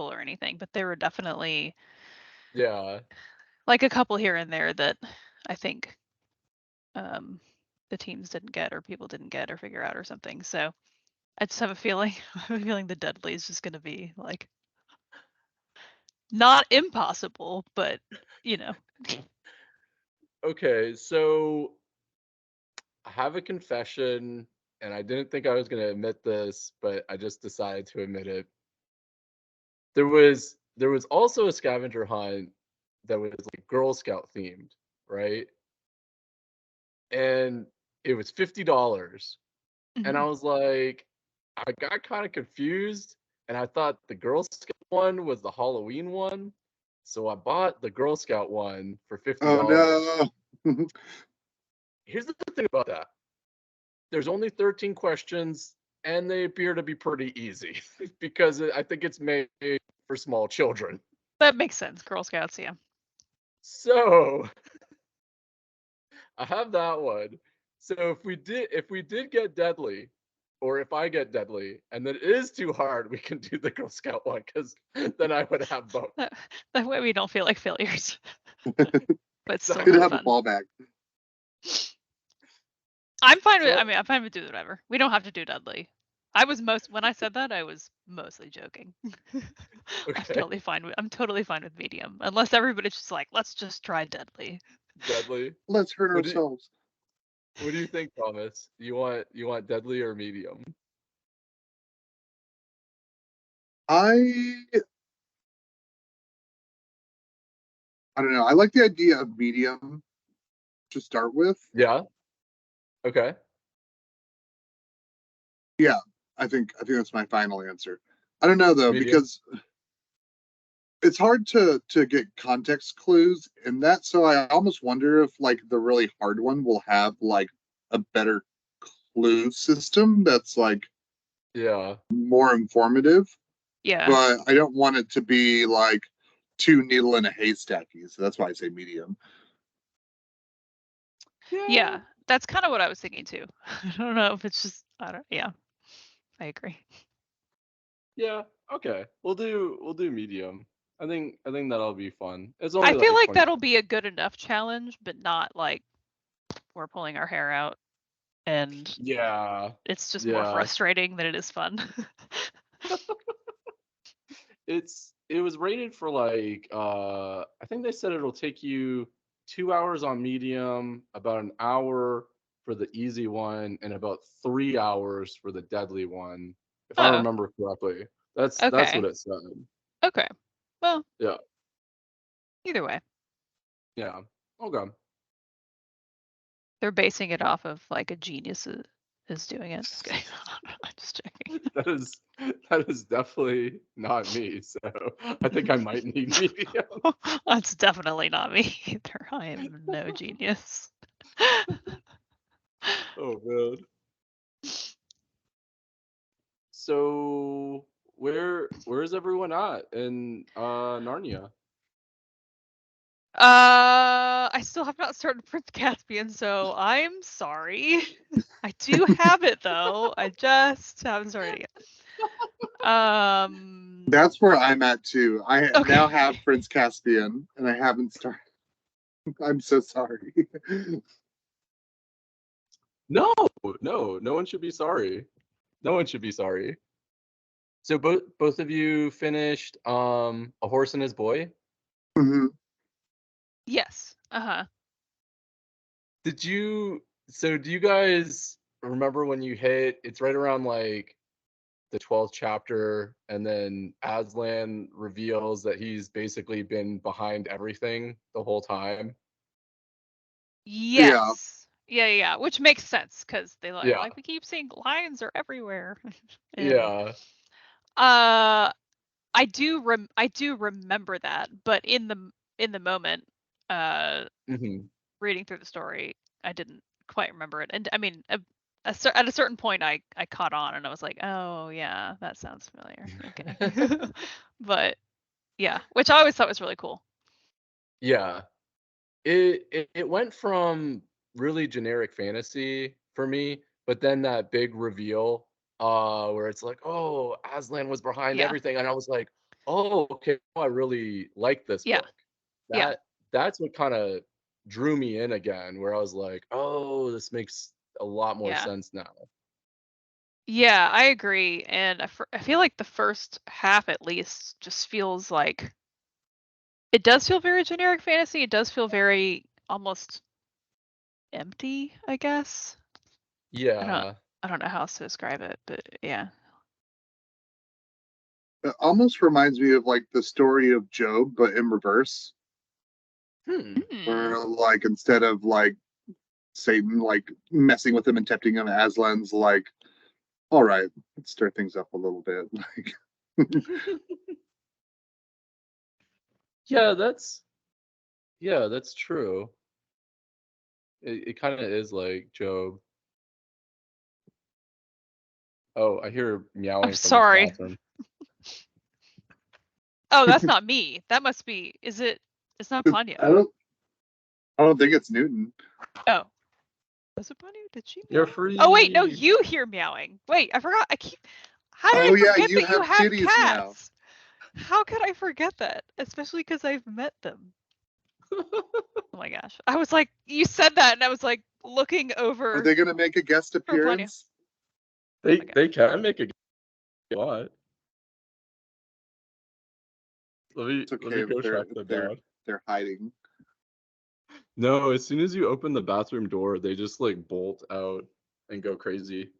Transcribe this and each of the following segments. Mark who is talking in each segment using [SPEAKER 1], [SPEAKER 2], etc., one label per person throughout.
[SPEAKER 1] or anything, but there were definitely
[SPEAKER 2] Yeah.
[SPEAKER 1] like a couple here and there that I think the teams didn't get or people didn't get or figure out or something. So I just have a feeling I have a feeling the Deadly is just gonna be like not impossible, but you know.
[SPEAKER 2] Okay, so I have a confession, and I didn't think I was gonna admit this, but I just decided to admit it. There was also a scavenger hunt that was like Girl Scout themed, right? And it was $50. And I
[SPEAKER 1] Mhm.
[SPEAKER 2] was like, I got kind of confused, and I thought the Girl Scout one was the Halloween one. So I bought the Girl Scout one for
[SPEAKER 3] Oh
[SPEAKER 2] $50.
[SPEAKER 3] no.
[SPEAKER 2] Here's the thing about that. There's only 13 questions, and they appear to be pretty easy because I think it's made for small children.
[SPEAKER 1] That makes sense. Girl Scouts, yeah.
[SPEAKER 2] So I have that one. So if we did get deadly, or if I get deadly, and it is too hard, we can do the Girl Scout one because then I would have both.
[SPEAKER 1] That, that way we don't feel like failures, but still
[SPEAKER 3] Good to
[SPEAKER 1] have
[SPEAKER 3] have a
[SPEAKER 1] fun.
[SPEAKER 3] fallback.
[SPEAKER 1] I'm fine with.
[SPEAKER 2] So
[SPEAKER 1] I mean, I'm fine with doing whatever. We don't have to do Dudley. I was when I said that, I was mostly joking.
[SPEAKER 2] okay,
[SPEAKER 1] I'm totally fine with medium, unless everybody's just like, let's just try Dudley.
[SPEAKER 2] deadly.
[SPEAKER 3] Let's hurt
[SPEAKER 2] What do
[SPEAKER 3] ourselves.
[SPEAKER 2] what do you think, Thomas? You want deadly or medium?
[SPEAKER 3] I I don't know. I like the idea of medium to start with.
[SPEAKER 2] Yeah. Okay.
[SPEAKER 3] Yeah, I think that's my final answer. I don't know though,
[SPEAKER 2] Medium.
[SPEAKER 3] because it's hard to get context clues in that, so I almost wonder if like the really hard one will have like a better clue system that's like
[SPEAKER 2] Yeah.
[SPEAKER 3] more informative,
[SPEAKER 1] Yeah,
[SPEAKER 3] but I don't want it to be like two needle in a haystacky, so that's why I say medium.
[SPEAKER 2] Yeah.
[SPEAKER 1] yeah, that's kind of what I was thinking too. I don't know if it's just. I don't. Yeah, I agree.
[SPEAKER 2] Yeah. Okay. We'll do medium. I think that'll be fun. It's only
[SPEAKER 1] I feel
[SPEAKER 2] like
[SPEAKER 1] like
[SPEAKER 2] 20.
[SPEAKER 1] that'll be a good enough challenge, but not like we're pulling our hair out and
[SPEAKER 2] Yeah.
[SPEAKER 1] it's just more
[SPEAKER 2] Yeah.
[SPEAKER 1] frustrating than it is fun.
[SPEAKER 2] It was rated for like I think they said it'll take you 2 hours on medium, about an hour for the easy one, and about 3 hours for the deadly one, if I
[SPEAKER 1] Oh,
[SPEAKER 2] remember correctly. That's what
[SPEAKER 1] okay.
[SPEAKER 2] it said.
[SPEAKER 1] Okay. Well,
[SPEAKER 2] Yeah.
[SPEAKER 1] either way,
[SPEAKER 2] Yeah. Okay.
[SPEAKER 1] they're basing it off of like a genius is doing it. Just kidding. I'm just joking.
[SPEAKER 2] That is definitely not me. So I think I might need medium.
[SPEAKER 1] That's definitely not me either. I am no genius.
[SPEAKER 2] Oh man. So where's everyone at in Narnia?
[SPEAKER 1] I still have not started Prince Caspian, so I'm sorry. I do have it though. I just haven't started it yet.
[SPEAKER 3] That's where I'm at too. I now
[SPEAKER 1] Okay.
[SPEAKER 3] have Prince Caspian, and I haven't started. I'm so sorry.
[SPEAKER 2] No, no one should be sorry. No one should be sorry. So both of you finished A Horse and His Boy?
[SPEAKER 3] Mhm.
[SPEAKER 1] Yes. Uh-huh.
[SPEAKER 2] Did you so do you guys remember when you hit it's right around like the 12th chapter, and then Aslan reveals that he's basically been behind everything the whole time?
[SPEAKER 3] Yeah,
[SPEAKER 1] Yes. Yeah, yeah, yeah, which makes sense because they
[SPEAKER 2] Yeah.
[SPEAKER 1] like we keep seeing lions are everywhere. And
[SPEAKER 2] Yeah.
[SPEAKER 1] uh I do remember that, but in the moment, uh
[SPEAKER 2] Mhm.
[SPEAKER 1] reading through the story, I didn't quite remember it. And I mean, at a certain point, I caught on and I was like, oh yeah, that sounds familiar. Okay, but yeah, which I always thought was really cool.
[SPEAKER 2] Yeah. It went from really generic fantasy for me, but then that big reveal, where it's like, "Oh, Aslan was behind
[SPEAKER 1] Yeah,
[SPEAKER 2] everything," and I was like, oh, okay, I really like this
[SPEAKER 1] Yeah.
[SPEAKER 2] book.
[SPEAKER 1] Yeah.
[SPEAKER 2] That's what kind of drew me in again, where I was like, oh, this makes a lot more
[SPEAKER 1] Yeah.
[SPEAKER 2] sense now.
[SPEAKER 1] Yeah, I agree. And I feel like the first half, at least, just feels like it does feel very generic fantasy. It does feel very almost empty, I guess.
[SPEAKER 2] Yeah.
[SPEAKER 1] I don't know how else to describe it, but yeah.
[SPEAKER 3] It almost reminds me of like the story of Job, but in reverse.
[SPEAKER 2] Hmm.
[SPEAKER 1] Hmm.
[SPEAKER 3] Where like instead of like Satan like messing with him and tempting him, Aslan's like, all right, let's stir things up a little bit. Like
[SPEAKER 2] Yeah, that's true. It kind of is like Job. Oh, I hear
[SPEAKER 1] I'm
[SPEAKER 2] meowing from this
[SPEAKER 1] sorry.
[SPEAKER 2] bathroom.
[SPEAKER 1] Oh, that's not me. That must be. Is it? It's not
[SPEAKER 3] I
[SPEAKER 1] Ponyo.
[SPEAKER 3] don't think it's Newton.
[SPEAKER 1] Oh, was it Ponyo? Did she
[SPEAKER 2] You're
[SPEAKER 1] meow? Oh wait, no,
[SPEAKER 2] free.
[SPEAKER 1] you hear meowing. Wait, I forgot. How did I
[SPEAKER 3] Oh yeah,
[SPEAKER 1] forget
[SPEAKER 3] you
[SPEAKER 1] that you
[SPEAKER 3] have
[SPEAKER 1] have
[SPEAKER 3] kitties now.
[SPEAKER 1] cats? How could I forget that? Especially because I've met them. Oh my gosh. I was like, you said that, and I was like looking
[SPEAKER 3] Are
[SPEAKER 1] over
[SPEAKER 3] they gonna make a guest
[SPEAKER 1] for Ponyo.
[SPEAKER 3] appearance?
[SPEAKER 1] Oh my
[SPEAKER 2] They
[SPEAKER 1] gosh.
[SPEAKER 2] can make a what?
[SPEAKER 3] It's
[SPEAKER 2] Let me
[SPEAKER 3] okay.
[SPEAKER 2] go track them down.
[SPEAKER 3] They're hiding.
[SPEAKER 2] No, as soon as you open the bathroom door, they just like bolt out and go crazy.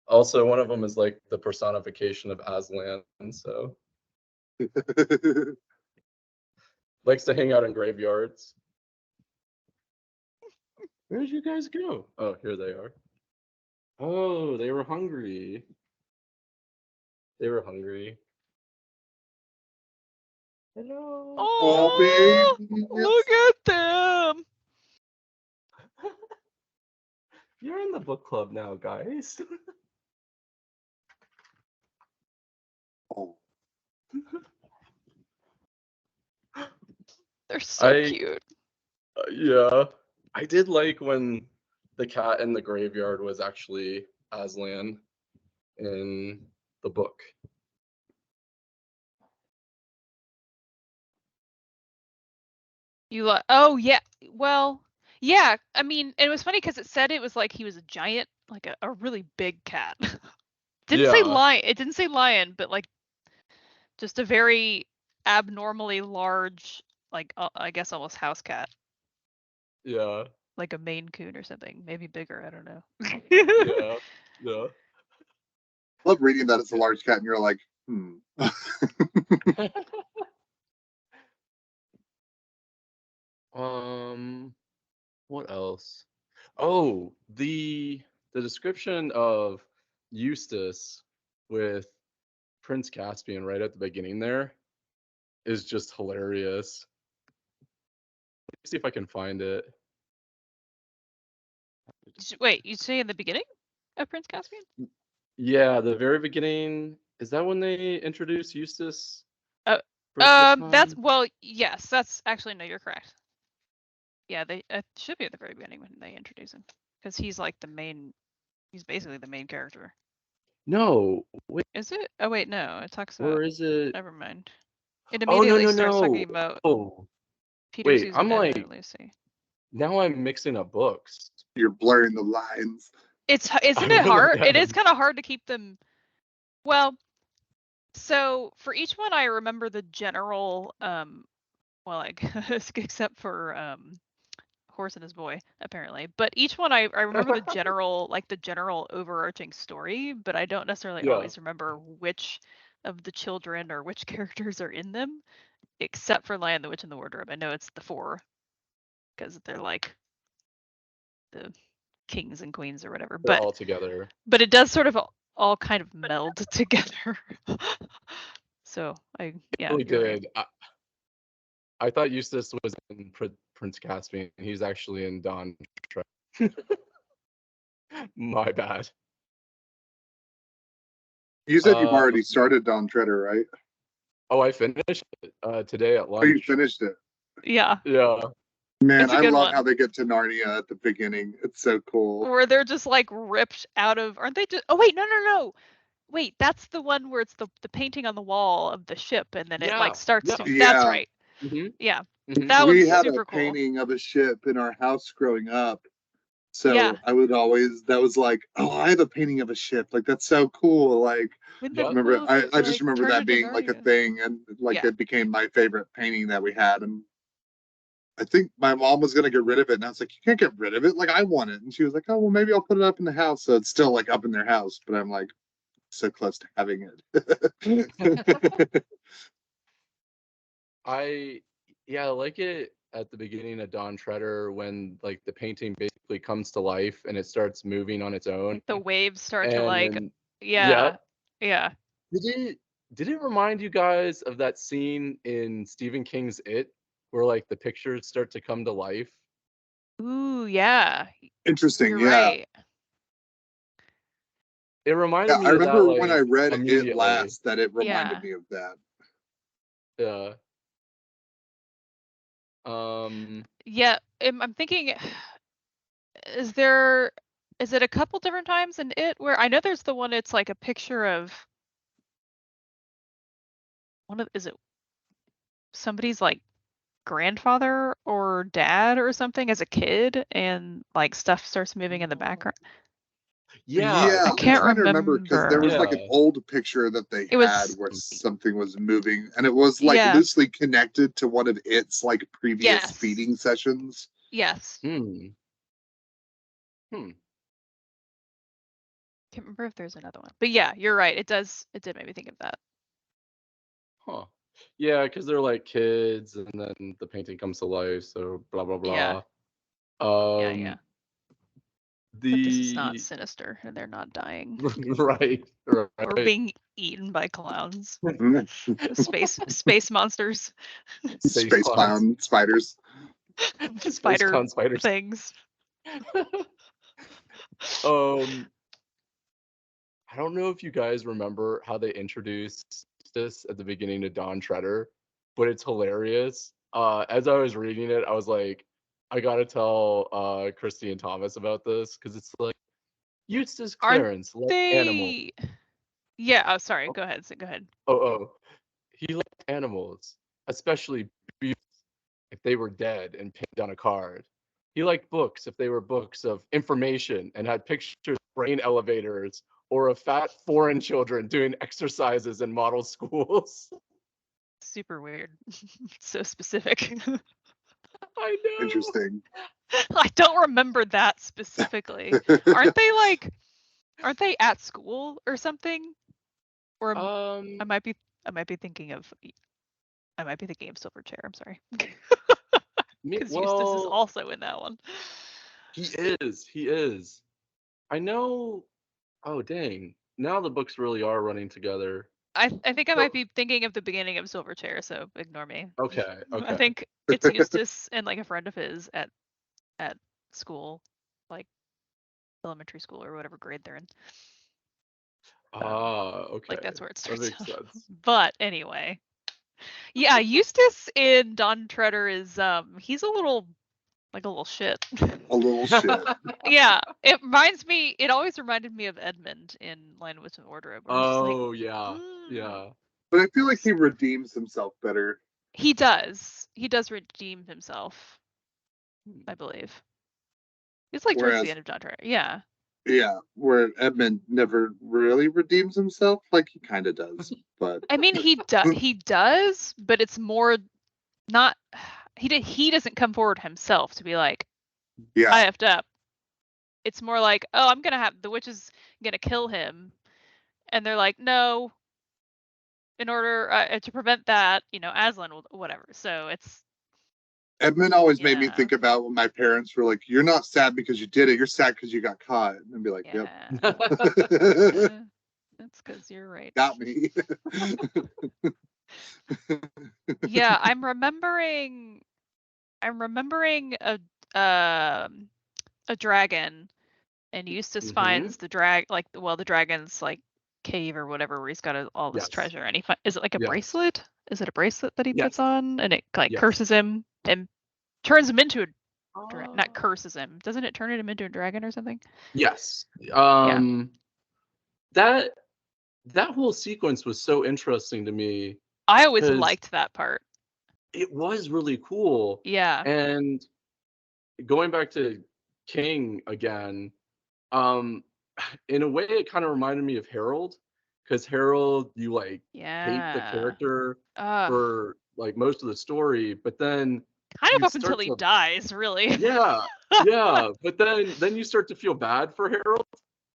[SPEAKER 2] Also, one of them is like the personification of Aslan, so likes to hang out in graveyards. Where did you guys go? Oh, here they are. Oh, they were hungry. They were hungry. Hello.
[SPEAKER 3] Oh,
[SPEAKER 1] Oh,
[SPEAKER 3] babies.
[SPEAKER 1] look at them.
[SPEAKER 2] You're in the book club now, guys.
[SPEAKER 3] Oh.
[SPEAKER 1] They're so
[SPEAKER 2] I
[SPEAKER 1] cute.
[SPEAKER 2] yeah, I did like when the cat in the graveyard was actually Aslan in the book.
[SPEAKER 1] You like? Oh yeah. Well, yeah. I mean, it was funny because it said it was like he was a giant, like a really big cat. Didn't say
[SPEAKER 2] Yeah,
[SPEAKER 1] lion. It didn't say lion, but like just a very abnormally large, like I guess almost house cat,
[SPEAKER 2] yeah,
[SPEAKER 1] like a Maine Coon or something, maybe bigger. I don't know.
[SPEAKER 2] yeah, yeah.
[SPEAKER 3] I love reading that it's a large cat, and you're like,
[SPEAKER 2] Um, what else? Oh, the description of Eustace with Prince Caspian right at the beginning there is just hilarious. Let me see if I can find it.
[SPEAKER 1] Wait, you say in the beginning of Prince Caspian?
[SPEAKER 2] Yeah, the very beginning. Is that when they introduce Eustace
[SPEAKER 1] Uh,
[SPEAKER 2] for the first
[SPEAKER 1] that's
[SPEAKER 2] time?
[SPEAKER 1] well, yes, that's actually no, you're correct. Yeah, they should be at the very beginning when they introduce him, because he's like the main. He's basically the main character.
[SPEAKER 2] No, wait,
[SPEAKER 1] Is it? Oh wait, no. It talks about.
[SPEAKER 2] or is it?
[SPEAKER 1] Never mind. It
[SPEAKER 2] Oh no
[SPEAKER 1] immediately
[SPEAKER 2] no
[SPEAKER 1] starts
[SPEAKER 2] no!
[SPEAKER 1] talking about
[SPEAKER 2] Oh
[SPEAKER 1] Peter,
[SPEAKER 2] wait,
[SPEAKER 1] Susan,
[SPEAKER 2] I'm
[SPEAKER 1] Edmund,
[SPEAKER 2] like
[SPEAKER 1] and Lucy.
[SPEAKER 2] now I'm mixing up books.
[SPEAKER 3] you're blurring the lines.
[SPEAKER 1] Isn't
[SPEAKER 2] I
[SPEAKER 1] it
[SPEAKER 2] really
[SPEAKER 1] hard? It is
[SPEAKER 2] am.
[SPEAKER 1] kind of hard to keep them. Well, so for each one, I remember the general. Well, like except for Horse and His Boy, apparently. But each one, I remember the general, like the general overarching story, but I don't necessarily
[SPEAKER 2] Yeah,
[SPEAKER 1] always remember which of the children or which characters are in them, except for Lion, the Witch, and the Wardrobe. I know it's the four because they're like the kings and queens or whatever.
[SPEAKER 2] they're all together.
[SPEAKER 1] But it does sort of all kind of meld together. So yeah,
[SPEAKER 2] Really
[SPEAKER 1] you're right.
[SPEAKER 2] did. I thought Eustace was in Prince Caspian. He's actually in Don Trek. My bad.
[SPEAKER 3] You said you've
[SPEAKER 2] Uh,
[SPEAKER 3] already started Don Treader, right?
[SPEAKER 2] oh, I finished it today at
[SPEAKER 3] Oh, you
[SPEAKER 2] lunch.
[SPEAKER 3] finished it.
[SPEAKER 1] Yeah,
[SPEAKER 2] Yeah.
[SPEAKER 3] Man,
[SPEAKER 1] it's a
[SPEAKER 3] I
[SPEAKER 1] good
[SPEAKER 3] love
[SPEAKER 1] one.
[SPEAKER 3] how they get to Narnia at the beginning. It's so cool.
[SPEAKER 1] Where they're just like ripped out of, aren't they just, oh wait, no. wait, that's the one where it's the painting on the wall of the ship, and then it like starts
[SPEAKER 2] Yeah.
[SPEAKER 1] to.
[SPEAKER 3] Yeah.
[SPEAKER 1] That's right.
[SPEAKER 2] Mm-hmm.
[SPEAKER 1] Yeah,
[SPEAKER 2] Mm-hmm.
[SPEAKER 1] that
[SPEAKER 3] We
[SPEAKER 1] one's
[SPEAKER 3] had
[SPEAKER 1] super
[SPEAKER 3] a
[SPEAKER 1] cool.
[SPEAKER 3] painting of a ship in our house growing up. So
[SPEAKER 1] Yeah.
[SPEAKER 3] I would always, that was like, oh, I have a painting of a ship. Like, that's so cool. Like,
[SPEAKER 1] Wouldn't
[SPEAKER 2] Yeah.
[SPEAKER 1] that be
[SPEAKER 3] remember,
[SPEAKER 1] cool if it
[SPEAKER 3] I just
[SPEAKER 1] like
[SPEAKER 3] remember
[SPEAKER 1] turned
[SPEAKER 3] that
[SPEAKER 1] into
[SPEAKER 3] being like a
[SPEAKER 1] Narnia?
[SPEAKER 3] thing, and like
[SPEAKER 1] Yeah.
[SPEAKER 3] it became my favorite painting that we had. And I think my mom was gonna get rid of it, and I was like, you can't get rid of it. Like, I want it. And she was like, oh, well, maybe I'll put it up in the house. So it's still like up in their house, but I'm like so close to having it.
[SPEAKER 2] I like it at the beginning of Dawn Treader when like the painting basically comes to life and it starts moving on its own.
[SPEAKER 1] Like the waves start to like.
[SPEAKER 2] And
[SPEAKER 1] Yeah. Yeah.
[SPEAKER 2] did it remind you guys of that scene in Stephen King's It where like the pictures start to come to life?
[SPEAKER 1] Ooh, yeah.
[SPEAKER 3] Interesting.
[SPEAKER 1] You're
[SPEAKER 3] Yeah.
[SPEAKER 1] right.
[SPEAKER 2] It reminded
[SPEAKER 3] Yeah. I
[SPEAKER 2] me of that
[SPEAKER 3] remember when I
[SPEAKER 2] like
[SPEAKER 3] read it
[SPEAKER 2] immediately.
[SPEAKER 3] last that it reminded
[SPEAKER 1] Yeah.
[SPEAKER 3] me of that.
[SPEAKER 2] Yeah.
[SPEAKER 1] Yeah. I'm thinking, is it a couple different times in it where I know there's the one it's like a picture of is it somebody's like grandfather or dad or something as a kid, and like stuff starts moving in the background.
[SPEAKER 2] Yeah.
[SPEAKER 3] Yeah,
[SPEAKER 1] I
[SPEAKER 3] I'm
[SPEAKER 1] can't
[SPEAKER 3] trying to remember because there was
[SPEAKER 1] remember.
[SPEAKER 3] like an
[SPEAKER 2] Yeah.
[SPEAKER 3] old picture that they
[SPEAKER 1] It
[SPEAKER 3] had
[SPEAKER 1] was
[SPEAKER 3] where something was moving, and it was like
[SPEAKER 1] yeah.
[SPEAKER 3] loosely connected to one of its like previous
[SPEAKER 1] Yes.
[SPEAKER 3] feeding sessions.
[SPEAKER 1] Yes.
[SPEAKER 2] Hmm.
[SPEAKER 1] Can't remember if there's another one, but yeah, you're right. It did make me think of that.
[SPEAKER 2] Huh. Yeah, because they're like kids, and then the painting comes to life. So blah blah
[SPEAKER 1] Yeah.
[SPEAKER 2] blah.
[SPEAKER 1] Yeah. But this is not
[SPEAKER 2] The
[SPEAKER 1] sinister, and they're not dying
[SPEAKER 2] right,
[SPEAKER 1] or
[SPEAKER 2] right.
[SPEAKER 1] being eaten by clowns, space monsters,
[SPEAKER 2] Space
[SPEAKER 3] Space
[SPEAKER 2] clowns,
[SPEAKER 3] clown spiders.
[SPEAKER 2] space
[SPEAKER 1] spider
[SPEAKER 2] clown spiders.
[SPEAKER 1] things.
[SPEAKER 2] I don't know if you guys remember how they introduced this at the beginning of Dawn Treader, but it's hilarious. As I was reading it, I was like, I gotta tell Christy and Thomas about this because it's like Eustace
[SPEAKER 1] Aren't
[SPEAKER 2] Clarence, like animal.
[SPEAKER 1] they? Yeah. Oh, sorry. Go ahead. Go ahead.
[SPEAKER 2] Oh, he liked animals, especially beasts if they were dead and pinned on a card. He liked books if they were books of information and had pictures of brain elevators or of fat foreign children doing exercises in model schools.
[SPEAKER 1] Super weird. So specific.
[SPEAKER 2] I know.
[SPEAKER 3] Interesting.
[SPEAKER 1] I don't remember that specifically. Aren't they at school or something? Or I might be thinking of Silverchair. I'm sorry. Because Eustace is
[SPEAKER 2] Well,
[SPEAKER 1] also in that one.
[SPEAKER 2] he is. He is. I know. Oh, dang. Now the books really are running together.
[SPEAKER 1] I think I
[SPEAKER 2] So-
[SPEAKER 1] might be thinking of the beginning of Silverchair, so ignore me.
[SPEAKER 2] Okay.
[SPEAKER 1] I think it's Eustace and like a friend of his at school, like elementary school or whatever grade they're in.
[SPEAKER 2] Okay.
[SPEAKER 1] Like that's where it
[SPEAKER 2] That
[SPEAKER 1] starts
[SPEAKER 2] makes
[SPEAKER 1] out.
[SPEAKER 2] sense.
[SPEAKER 1] But anyway, yeah, Eustace in Dawn Treader is he's a little shit.
[SPEAKER 3] A little shit.
[SPEAKER 1] Yeah, it reminds me. It always reminded me of Edmund in Lion, Witch, and Wardrobe. Where it's just like,
[SPEAKER 2] Oh, yeah.
[SPEAKER 1] "Mm."
[SPEAKER 2] Yeah.
[SPEAKER 3] But I feel like he redeems himself better.
[SPEAKER 1] He does. He does redeem himself, I believe. It's like towards the
[SPEAKER 3] Whereas,
[SPEAKER 1] end of Dawn Treader. Yeah.
[SPEAKER 3] yeah, where Edmund never really redeems himself, like he kind of does, but
[SPEAKER 1] I mean, he does, but it's more not. He doesn't come forward himself to be like,
[SPEAKER 3] yeah,
[SPEAKER 1] I effed up. It's more like, oh, I'm gonna have the witch is gonna kill him, and they're like, no, in order to prevent that, Aslan will whatever. So it's
[SPEAKER 3] Edmund always made me
[SPEAKER 1] yeah,
[SPEAKER 3] think about when my parents were like, "You're not sad because you did it. You're sad because you got caught," and be like, "Yep,
[SPEAKER 1] yeah. That's because you're right.
[SPEAKER 3] got me."
[SPEAKER 1] Yeah, I'm remembering a dragon, and Eustace finds the the dragon's like cave or whatever where he's got all this
[SPEAKER 2] Yes.
[SPEAKER 1] treasure, and is it like a
[SPEAKER 2] Yes.
[SPEAKER 1] bracelet? Is it a bracelet that he
[SPEAKER 2] Yes.
[SPEAKER 1] puts on, and it like
[SPEAKER 2] Yes.
[SPEAKER 1] curses him and turns him into a
[SPEAKER 2] Oh.
[SPEAKER 1] not curses him? Doesn't it turn him into a dragon or something?
[SPEAKER 2] Yes.
[SPEAKER 1] Yeah.
[SPEAKER 2] That that whole sequence was so interesting to me
[SPEAKER 1] I always
[SPEAKER 2] because
[SPEAKER 1] liked that part.
[SPEAKER 2] it was really cool.
[SPEAKER 1] Yeah.
[SPEAKER 2] And going back to King again, um, in a way, it kind of reminded me of Harold, because Harold, you like hate the
[SPEAKER 1] Yeah.
[SPEAKER 2] character
[SPEAKER 1] Uh,
[SPEAKER 2] for like most of the story, but then
[SPEAKER 1] kind of
[SPEAKER 2] you
[SPEAKER 1] up until
[SPEAKER 2] start
[SPEAKER 1] he
[SPEAKER 2] to,
[SPEAKER 1] dies, really.
[SPEAKER 2] yeah, yeah, but then you start to feel bad for Harold.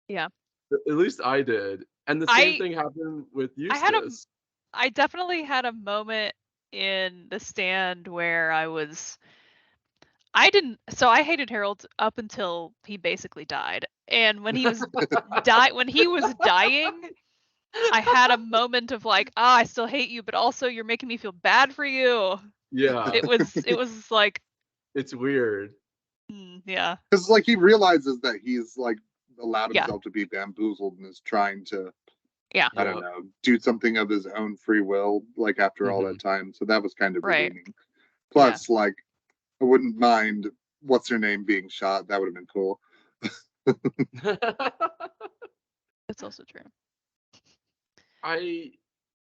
[SPEAKER 1] Yeah.
[SPEAKER 2] At least I did, and the same
[SPEAKER 1] I
[SPEAKER 2] thing happened with
[SPEAKER 1] I had a
[SPEAKER 2] Eustace.
[SPEAKER 1] I definitely had a moment in The Stand where I didn't so I hated Harold up until he basically died. And when he was dying, I had a moment of like, "Ah, I still hate you, but also you're making me feel bad for you."
[SPEAKER 2] Yeah,
[SPEAKER 1] It was like,
[SPEAKER 2] it's weird.
[SPEAKER 1] yeah.
[SPEAKER 3] Because like he realizes that he's like allowed
[SPEAKER 1] Yeah.
[SPEAKER 3] himself to be bamboozled and is trying to,
[SPEAKER 1] Yeah.
[SPEAKER 3] I don't
[SPEAKER 2] Yeah.
[SPEAKER 3] know, do something of his own free will, like after all
[SPEAKER 2] Hmm.
[SPEAKER 3] that time. So that was kind of
[SPEAKER 1] Right.
[SPEAKER 3] redeeming.
[SPEAKER 1] Yeah.
[SPEAKER 3] Plus, like, I wouldn't mind what's her name being shot. That would have been cool.
[SPEAKER 1] That's also true.
[SPEAKER 2] I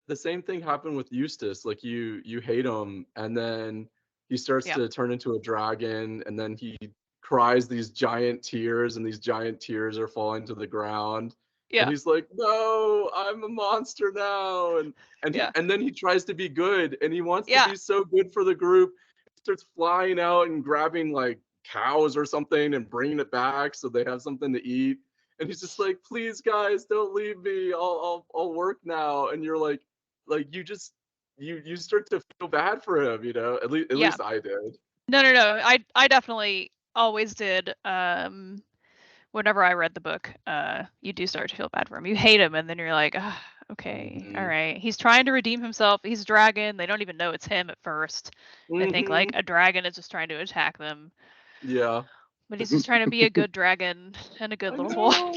[SPEAKER 2] the same thing happened with Eustace. Like you hate him, and then he starts
[SPEAKER 1] Yeah.
[SPEAKER 2] to turn into a dragon, and then he cries these giant tears, and these giant tears are falling to the ground. And
[SPEAKER 1] Yeah.
[SPEAKER 2] he's like, "No, I'm a monster now."
[SPEAKER 1] Yeah.
[SPEAKER 2] And then he tries to be good, and he wants to
[SPEAKER 1] Yeah.
[SPEAKER 2] be so good for the group. He starts flying out and grabbing like cows or something and bringing it back so they have something to eat. And he's just like, "Please, guys, don't leave me. I'll work now." And you're like you start to feel bad for him, you know. At
[SPEAKER 1] Yeah.
[SPEAKER 2] least I did.
[SPEAKER 1] No. I definitely always did. Whenever I read the book, you do start to feel bad for him. You hate him, and then you're like, "Ah, okay, all
[SPEAKER 2] Hmm.
[SPEAKER 1] right." He's trying to redeem himself. He's a dragon. They don't even know it's him at first. They think like
[SPEAKER 2] Hmm.
[SPEAKER 1] a dragon is just trying to attack them,
[SPEAKER 2] Yeah.
[SPEAKER 1] but he's just trying to be a good dragon and a good
[SPEAKER 2] I
[SPEAKER 1] little boy.
[SPEAKER 2] know.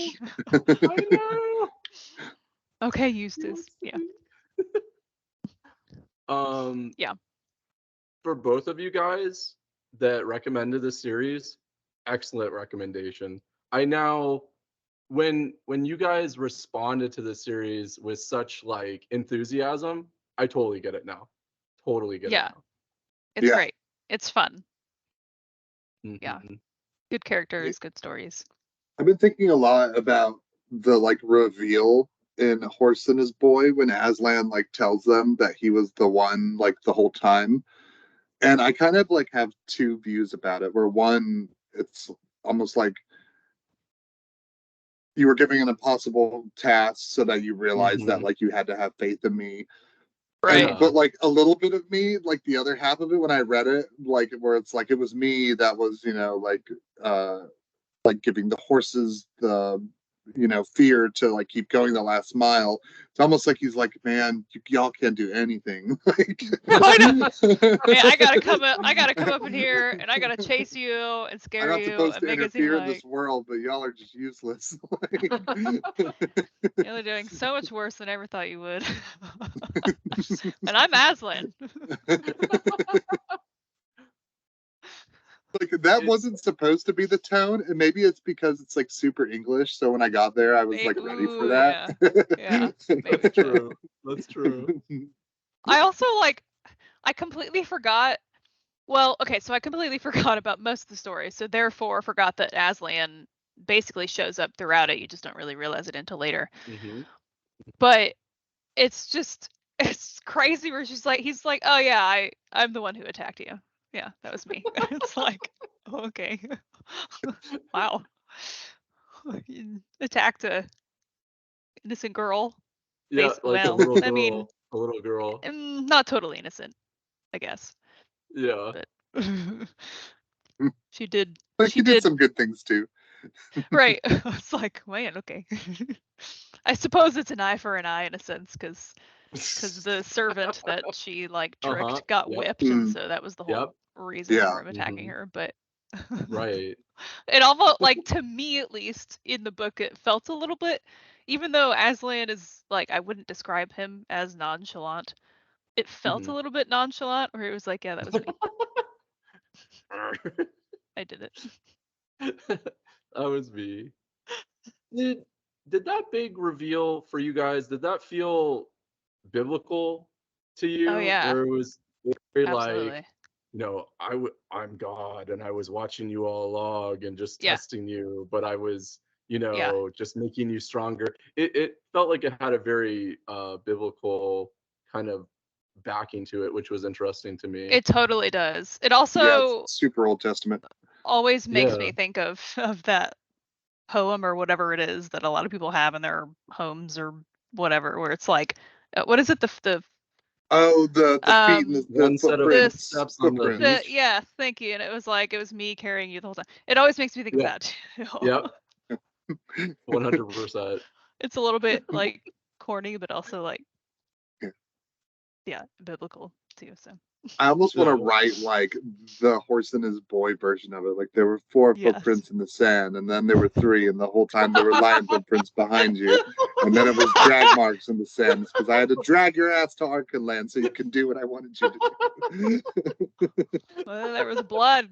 [SPEAKER 2] I know.
[SPEAKER 1] Okay,
[SPEAKER 2] He
[SPEAKER 1] Eustace.
[SPEAKER 2] wants to
[SPEAKER 1] Yeah.
[SPEAKER 2] be. Um,
[SPEAKER 1] Yeah.
[SPEAKER 2] for both of you guys that recommended this series, excellent recommendation. I now when you guys responded to the series with such like enthusiasm, I totally get it now. Totally get it
[SPEAKER 1] Yeah.
[SPEAKER 2] now.
[SPEAKER 1] It's
[SPEAKER 3] Yeah.
[SPEAKER 1] great. It's fun. Yeah.
[SPEAKER 2] Hmm.
[SPEAKER 1] Good characters, good stories.
[SPEAKER 3] I've been thinking a lot about the like reveal in Horse and His Boy when Aslan like tells them that he was the one like the whole time. And I kind of like have two views about it. Where one, it's almost like you were giving an impossible task so that you realize that
[SPEAKER 2] Hmm.
[SPEAKER 3] like you had to have faith in me. And
[SPEAKER 1] Right.
[SPEAKER 2] Yeah.
[SPEAKER 3] but like a little bit of me, like the other half of it when I read it, like where it's like it was me that was, uh like giving the horses the fear to like keep going the last mile. It's almost like he's like, man, y'all can't do anything. Like,
[SPEAKER 1] I know.
[SPEAKER 3] I'm
[SPEAKER 1] Man, I gotta come up in here and I gotta chase you and scare
[SPEAKER 3] not
[SPEAKER 1] you
[SPEAKER 3] supposed
[SPEAKER 1] and
[SPEAKER 3] to
[SPEAKER 1] make it seem
[SPEAKER 3] interfere in this
[SPEAKER 1] like
[SPEAKER 3] world, but y'all are just useless. Like,
[SPEAKER 1] you're doing so much worse than I ever thought you would. And I'm Aslan.
[SPEAKER 3] like that
[SPEAKER 2] It's
[SPEAKER 3] wasn't supposed to be the tone, and maybe it's because it's like super English. So when I got there, I was like ready for
[SPEAKER 1] Ooh,
[SPEAKER 3] that.
[SPEAKER 1] yeah. Yeah, maybe
[SPEAKER 2] that's
[SPEAKER 1] so.
[SPEAKER 2] true. That's true.
[SPEAKER 1] I also I completely forgot. Well, okay, so I completely forgot about most of the story. So therefore forgot that Aslan basically shows up throughout it. You just don't really realize it until later.
[SPEAKER 2] Hmm.
[SPEAKER 1] But it's just it's crazy where he's like, "Oh yeah, I'm the one who attacked you. Yeah, that was me." It's like, okay. Wow. You attacked a innocent girl.
[SPEAKER 2] Yeah, like a
[SPEAKER 1] Well,
[SPEAKER 2] little
[SPEAKER 1] I mean,
[SPEAKER 2] girl. A little girl.
[SPEAKER 1] not totally innocent, I guess,
[SPEAKER 2] Yeah.
[SPEAKER 1] but she did
[SPEAKER 3] Like
[SPEAKER 1] she
[SPEAKER 3] he did
[SPEAKER 1] did
[SPEAKER 3] some good things too.
[SPEAKER 1] right. It's like, man, okay. I suppose it's an eye for an eye in a sense, because the servant that she like
[SPEAKER 2] Uh-huh.
[SPEAKER 1] tricked got
[SPEAKER 2] Yep.
[SPEAKER 1] whipped, and
[SPEAKER 3] Mm,
[SPEAKER 1] so that was the
[SPEAKER 2] Yep.
[SPEAKER 1] whole reason for
[SPEAKER 3] yeah.
[SPEAKER 1] him attacking
[SPEAKER 2] Hmm.
[SPEAKER 1] her. But
[SPEAKER 2] Right.
[SPEAKER 1] it almost like, to me at least in the book, it felt a little bit, even though Aslan is like, I wouldn't describe him as nonchalant. It felt
[SPEAKER 2] Hmm.
[SPEAKER 1] a little bit nonchalant, where it was like, yeah, that was me. I did it.
[SPEAKER 2] That was me. Did did that big reveal for you guys, did that feel biblical to
[SPEAKER 1] Oh
[SPEAKER 2] you?
[SPEAKER 1] yeah,
[SPEAKER 2] Or it was very like,
[SPEAKER 1] absolutely.
[SPEAKER 2] I'm God and I was watching you all along and just
[SPEAKER 1] Yeah,
[SPEAKER 2] testing you, but I was,
[SPEAKER 1] yeah.
[SPEAKER 2] just making you stronger. It felt like it had a very biblical kind of backing to it, which was interesting to me.
[SPEAKER 1] It totally does. It
[SPEAKER 3] Yeah, it's
[SPEAKER 1] also
[SPEAKER 3] super Old Testament.
[SPEAKER 1] always makes
[SPEAKER 2] Yeah.
[SPEAKER 1] me think of that poem or whatever it is that a lot of people have in their homes or whatever, where it's like, what is it? The
[SPEAKER 3] Oh, the feet and
[SPEAKER 1] um
[SPEAKER 3] the
[SPEAKER 2] One set of
[SPEAKER 3] footprints.
[SPEAKER 1] this
[SPEAKER 2] steps on the
[SPEAKER 3] Footprints.
[SPEAKER 2] beach.
[SPEAKER 1] yeah, thank you. And it was like it was me carrying you the whole time. It always makes me think of
[SPEAKER 2] Yeah.
[SPEAKER 1] that too.
[SPEAKER 2] Yep. 100%.
[SPEAKER 1] It's a little bit like corny, but also like yeah, biblical too. So
[SPEAKER 3] I almost want to
[SPEAKER 2] Yeah.
[SPEAKER 3] write like the horse and his boy version of it. Like there were 4
[SPEAKER 1] yes.
[SPEAKER 3] footprints in the sand, and then there were 3, and the whole time there were lion footprints behind you, and then it was drag marks in the sand. It's because I had to drag your ass to Arkenland so you could do what I wanted you to do.
[SPEAKER 1] Well, there was blood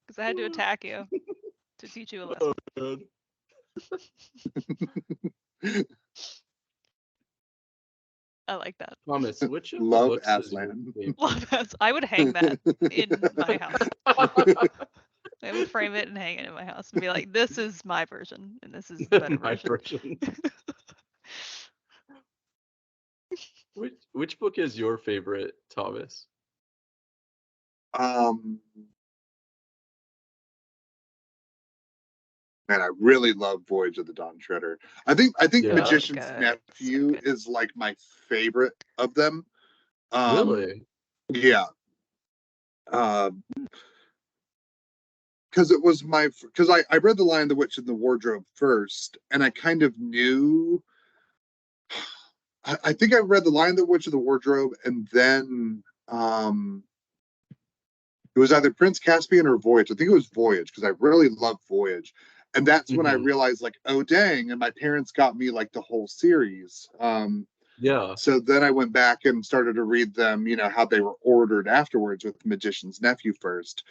[SPEAKER 1] because I had to attack you to teach you a lesson.
[SPEAKER 2] Oh, God.
[SPEAKER 1] I like that.
[SPEAKER 2] Thomas, which of the
[SPEAKER 3] Love
[SPEAKER 2] books is your
[SPEAKER 3] Aslan.
[SPEAKER 1] Love
[SPEAKER 2] favorite?
[SPEAKER 1] that. I would hang that in my house. I would frame it and hang it in my house and be like, "This is my version, and this is the better
[SPEAKER 2] My
[SPEAKER 1] version."
[SPEAKER 2] version. Which book is your favorite, Thomas?
[SPEAKER 3] um, Man, I really love Voyage of the Dawn Treader. I think
[SPEAKER 2] Yeah.
[SPEAKER 1] So
[SPEAKER 3] Magician's
[SPEAKER 1] good. So
[SPEAKER 3] Nephew
[SPEAKER 1] good.
[SPEAKER 3] is like my favorite of them.
[SPEAKER 2] Really?
[SPEAKER 3] Yeah. Because it was because I read The Lion, the Witch, and the Wardrobe first, and I kind of knew. I think I read The Lion, the Witch, and the Wardrobe, and then it was either Prince Caspian or Voyage. I think it was Voyage because I really love Voyage, and that's when I
[SPEAKER 2] Hmm.
[SPEAKER 3] realized like, oh dang! And my parents got me like the whole series.
[SPEAKER 2] Yeah.
[SPEAKER 3] So then I went back and started to read them, how they were ordered afterwards with Magician's Nephew first.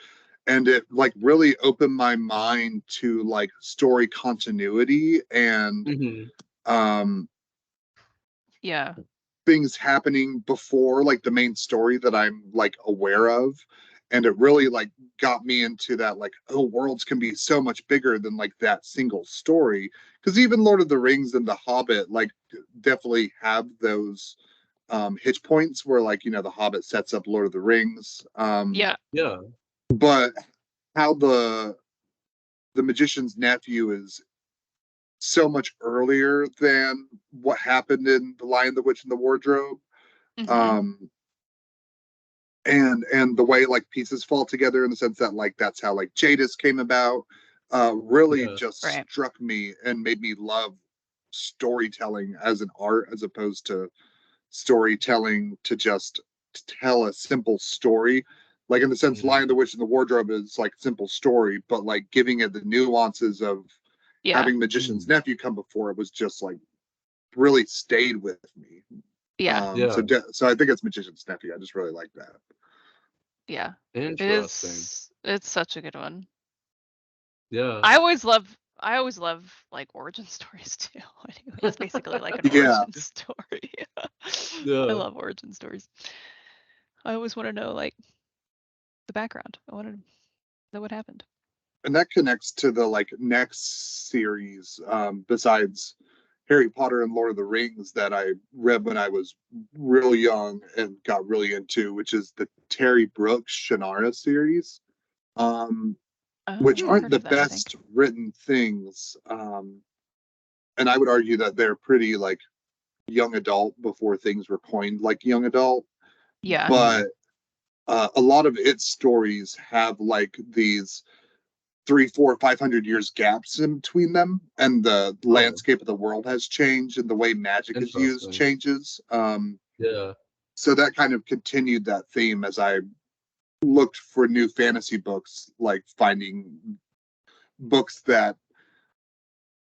[SPEAKER 3] And it like really opened my mind to like story continuity and
[SPEAKER 2] Hmm.
[SPEAKER 3] um
[SPEAKER 1] Yeah.
[SPEAKER 3] things happening before like the main story that I'm like aware of. And it really like got me into that like, oh, worlds can be so much bigger than like that single story. Because even Lord of the Rings and The Hobbit like definitely have those hitch points where like, The Hobbit sets up Lord of the Rings.
[SPEAKER 1] Yeah.
[SPEAKER 2] Yeah.
[SPEAKER 3] But how the Magician's Nephew is so much earlier than what happened in The Lion, the Witch, and the Wardrobe.
[SPEAKER 1] Hmm.
[SPEAKER 3] Um, and the way like pieces fall together in the sense that like that's how like Jadis came about, really
[SPEAKER 2] Yeah.
[SPEAKER 3] just
[SPEAKER 1] Right.
[SPEAKER 3] struck me and made me love storytelling as an art as opposed to storytelling to just tell a simple story. Like in the sense, Lion, the
[SPEAKER 2] Hmm.
[SPEAKER 3] Witch, and the Wardrobe is like simple story, but like giving it the nuances of
[SPEAKER 1] Yeah.
[SPEAKER 3] having Magician's
[SPEAKER 2] Hmm.
[SPEAKER 3] Nephew come before it was just like really stayed with me.
[SPEAKER 1] Yeah.
[SPEAKER 2] Yeah.
[SPEAKER 3] So I think it's Magician's Nephew. I just really like that.
[SPEAKER 1] Yeah. It
[SPEAKER 2] Interesting.
[SPEAKER 1] is. It's such a good one.
[SPEAKER 2] Yeah.
[SPEAKER 1] I always love like origin stories too. Anyway, it's basically like an
[SPEAKER 3] Yeah,
[SPEAKER 1] origin story. I
[SPEAKER 2] Yeah.
[SPEAKER 1] love origin stories. I always want to know like the background. I want to know what happened.
[SPEAKER 3] and that connects to the like next series, besides Harry Potter and Lord of the Rings that I read when I was real young and got really into, which is the Terry Brooks Shannara series, um, which
[SPEAKER 1] Oh, I've
[SPEAKER 3] aren't
[SPEAKER 1] heard
[SPEAKER 3] the
[SPEAKER 1] of that, I think.
[SPEAKER 3] best written things. And I would argue that they're pretty like young adult before things were coined like young adult.
[SPEAKER 1] Yeah.
[SPEAKER 3] But a lot of its stories have like these 3, 4, 500 years gaps in between them, and the
[SPEAKER 2] Oh,
[SPEAKER 3] landscape of the world has changed, and the way magic is used
[SPEAKER 2] interesting.
[SPEAKER 3] changes.
[SPEAKER 2] Yeah.
[SPEAKER 3] So that kind of continued that theme as I looked for new fantasy books, like finding books that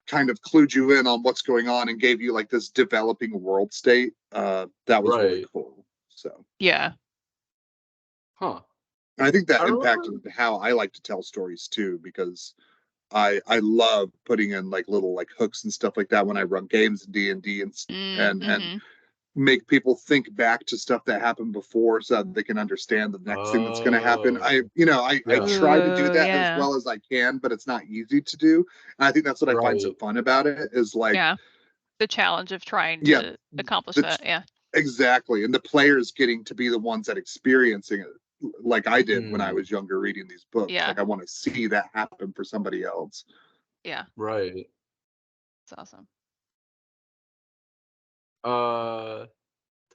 [SPEAKER 3] kind of clued you in on what's going on and gave you like this developing world state. That was really
[SPEAKER 2] Right.
[SPEAKER 3] cool. So
[SPEAKER 1] Yeah.
[SPEAKER 2] Huh.
[SPEAKER 3] I think
[SPEAKER 2] I
[SPEAKER 3] that
[SPEAKER 2] remember.
[SPEAKER 3] impacted how I like to tell stories too, because I love putting in like little like hooks and stuff like that when I run games in D&D and make people think back to stuff that happened before so that they can understand the next thing that's going to happen. I
[SPEAKER 2] Yeah.
[SPEAKER 3] try to do that as
[SPEAKER 1] Yeah.
[SPEAKER 3] well as I can, but it's not easy to do. And I think that's what I find so
[SPEAKER 2] Right.
[SPEAKER 3] fun about it is like,
[SPEAKER 1] Yeah. The challenge of trying
[SPEAKER 3] yeah,
[SPEAKER 1] to accomplish
[SPEAKER 3] the,
[SPEAKER 1] that. Yeah.
[SPEAKER 3] exactly. And the players getting to be the ones that experiencing it like I did when I
[SPEAKER 2] Mm,
[SPEAKER 3] was younger reading these books.
[SPEAKER 1] Yeah.
[SPEAKER 3] Like I want to see that happen for somebody else.
[SPEAKER 1] Yeah.
[SPEAKER 2] right.
[SPEAKER 1] It's awesome.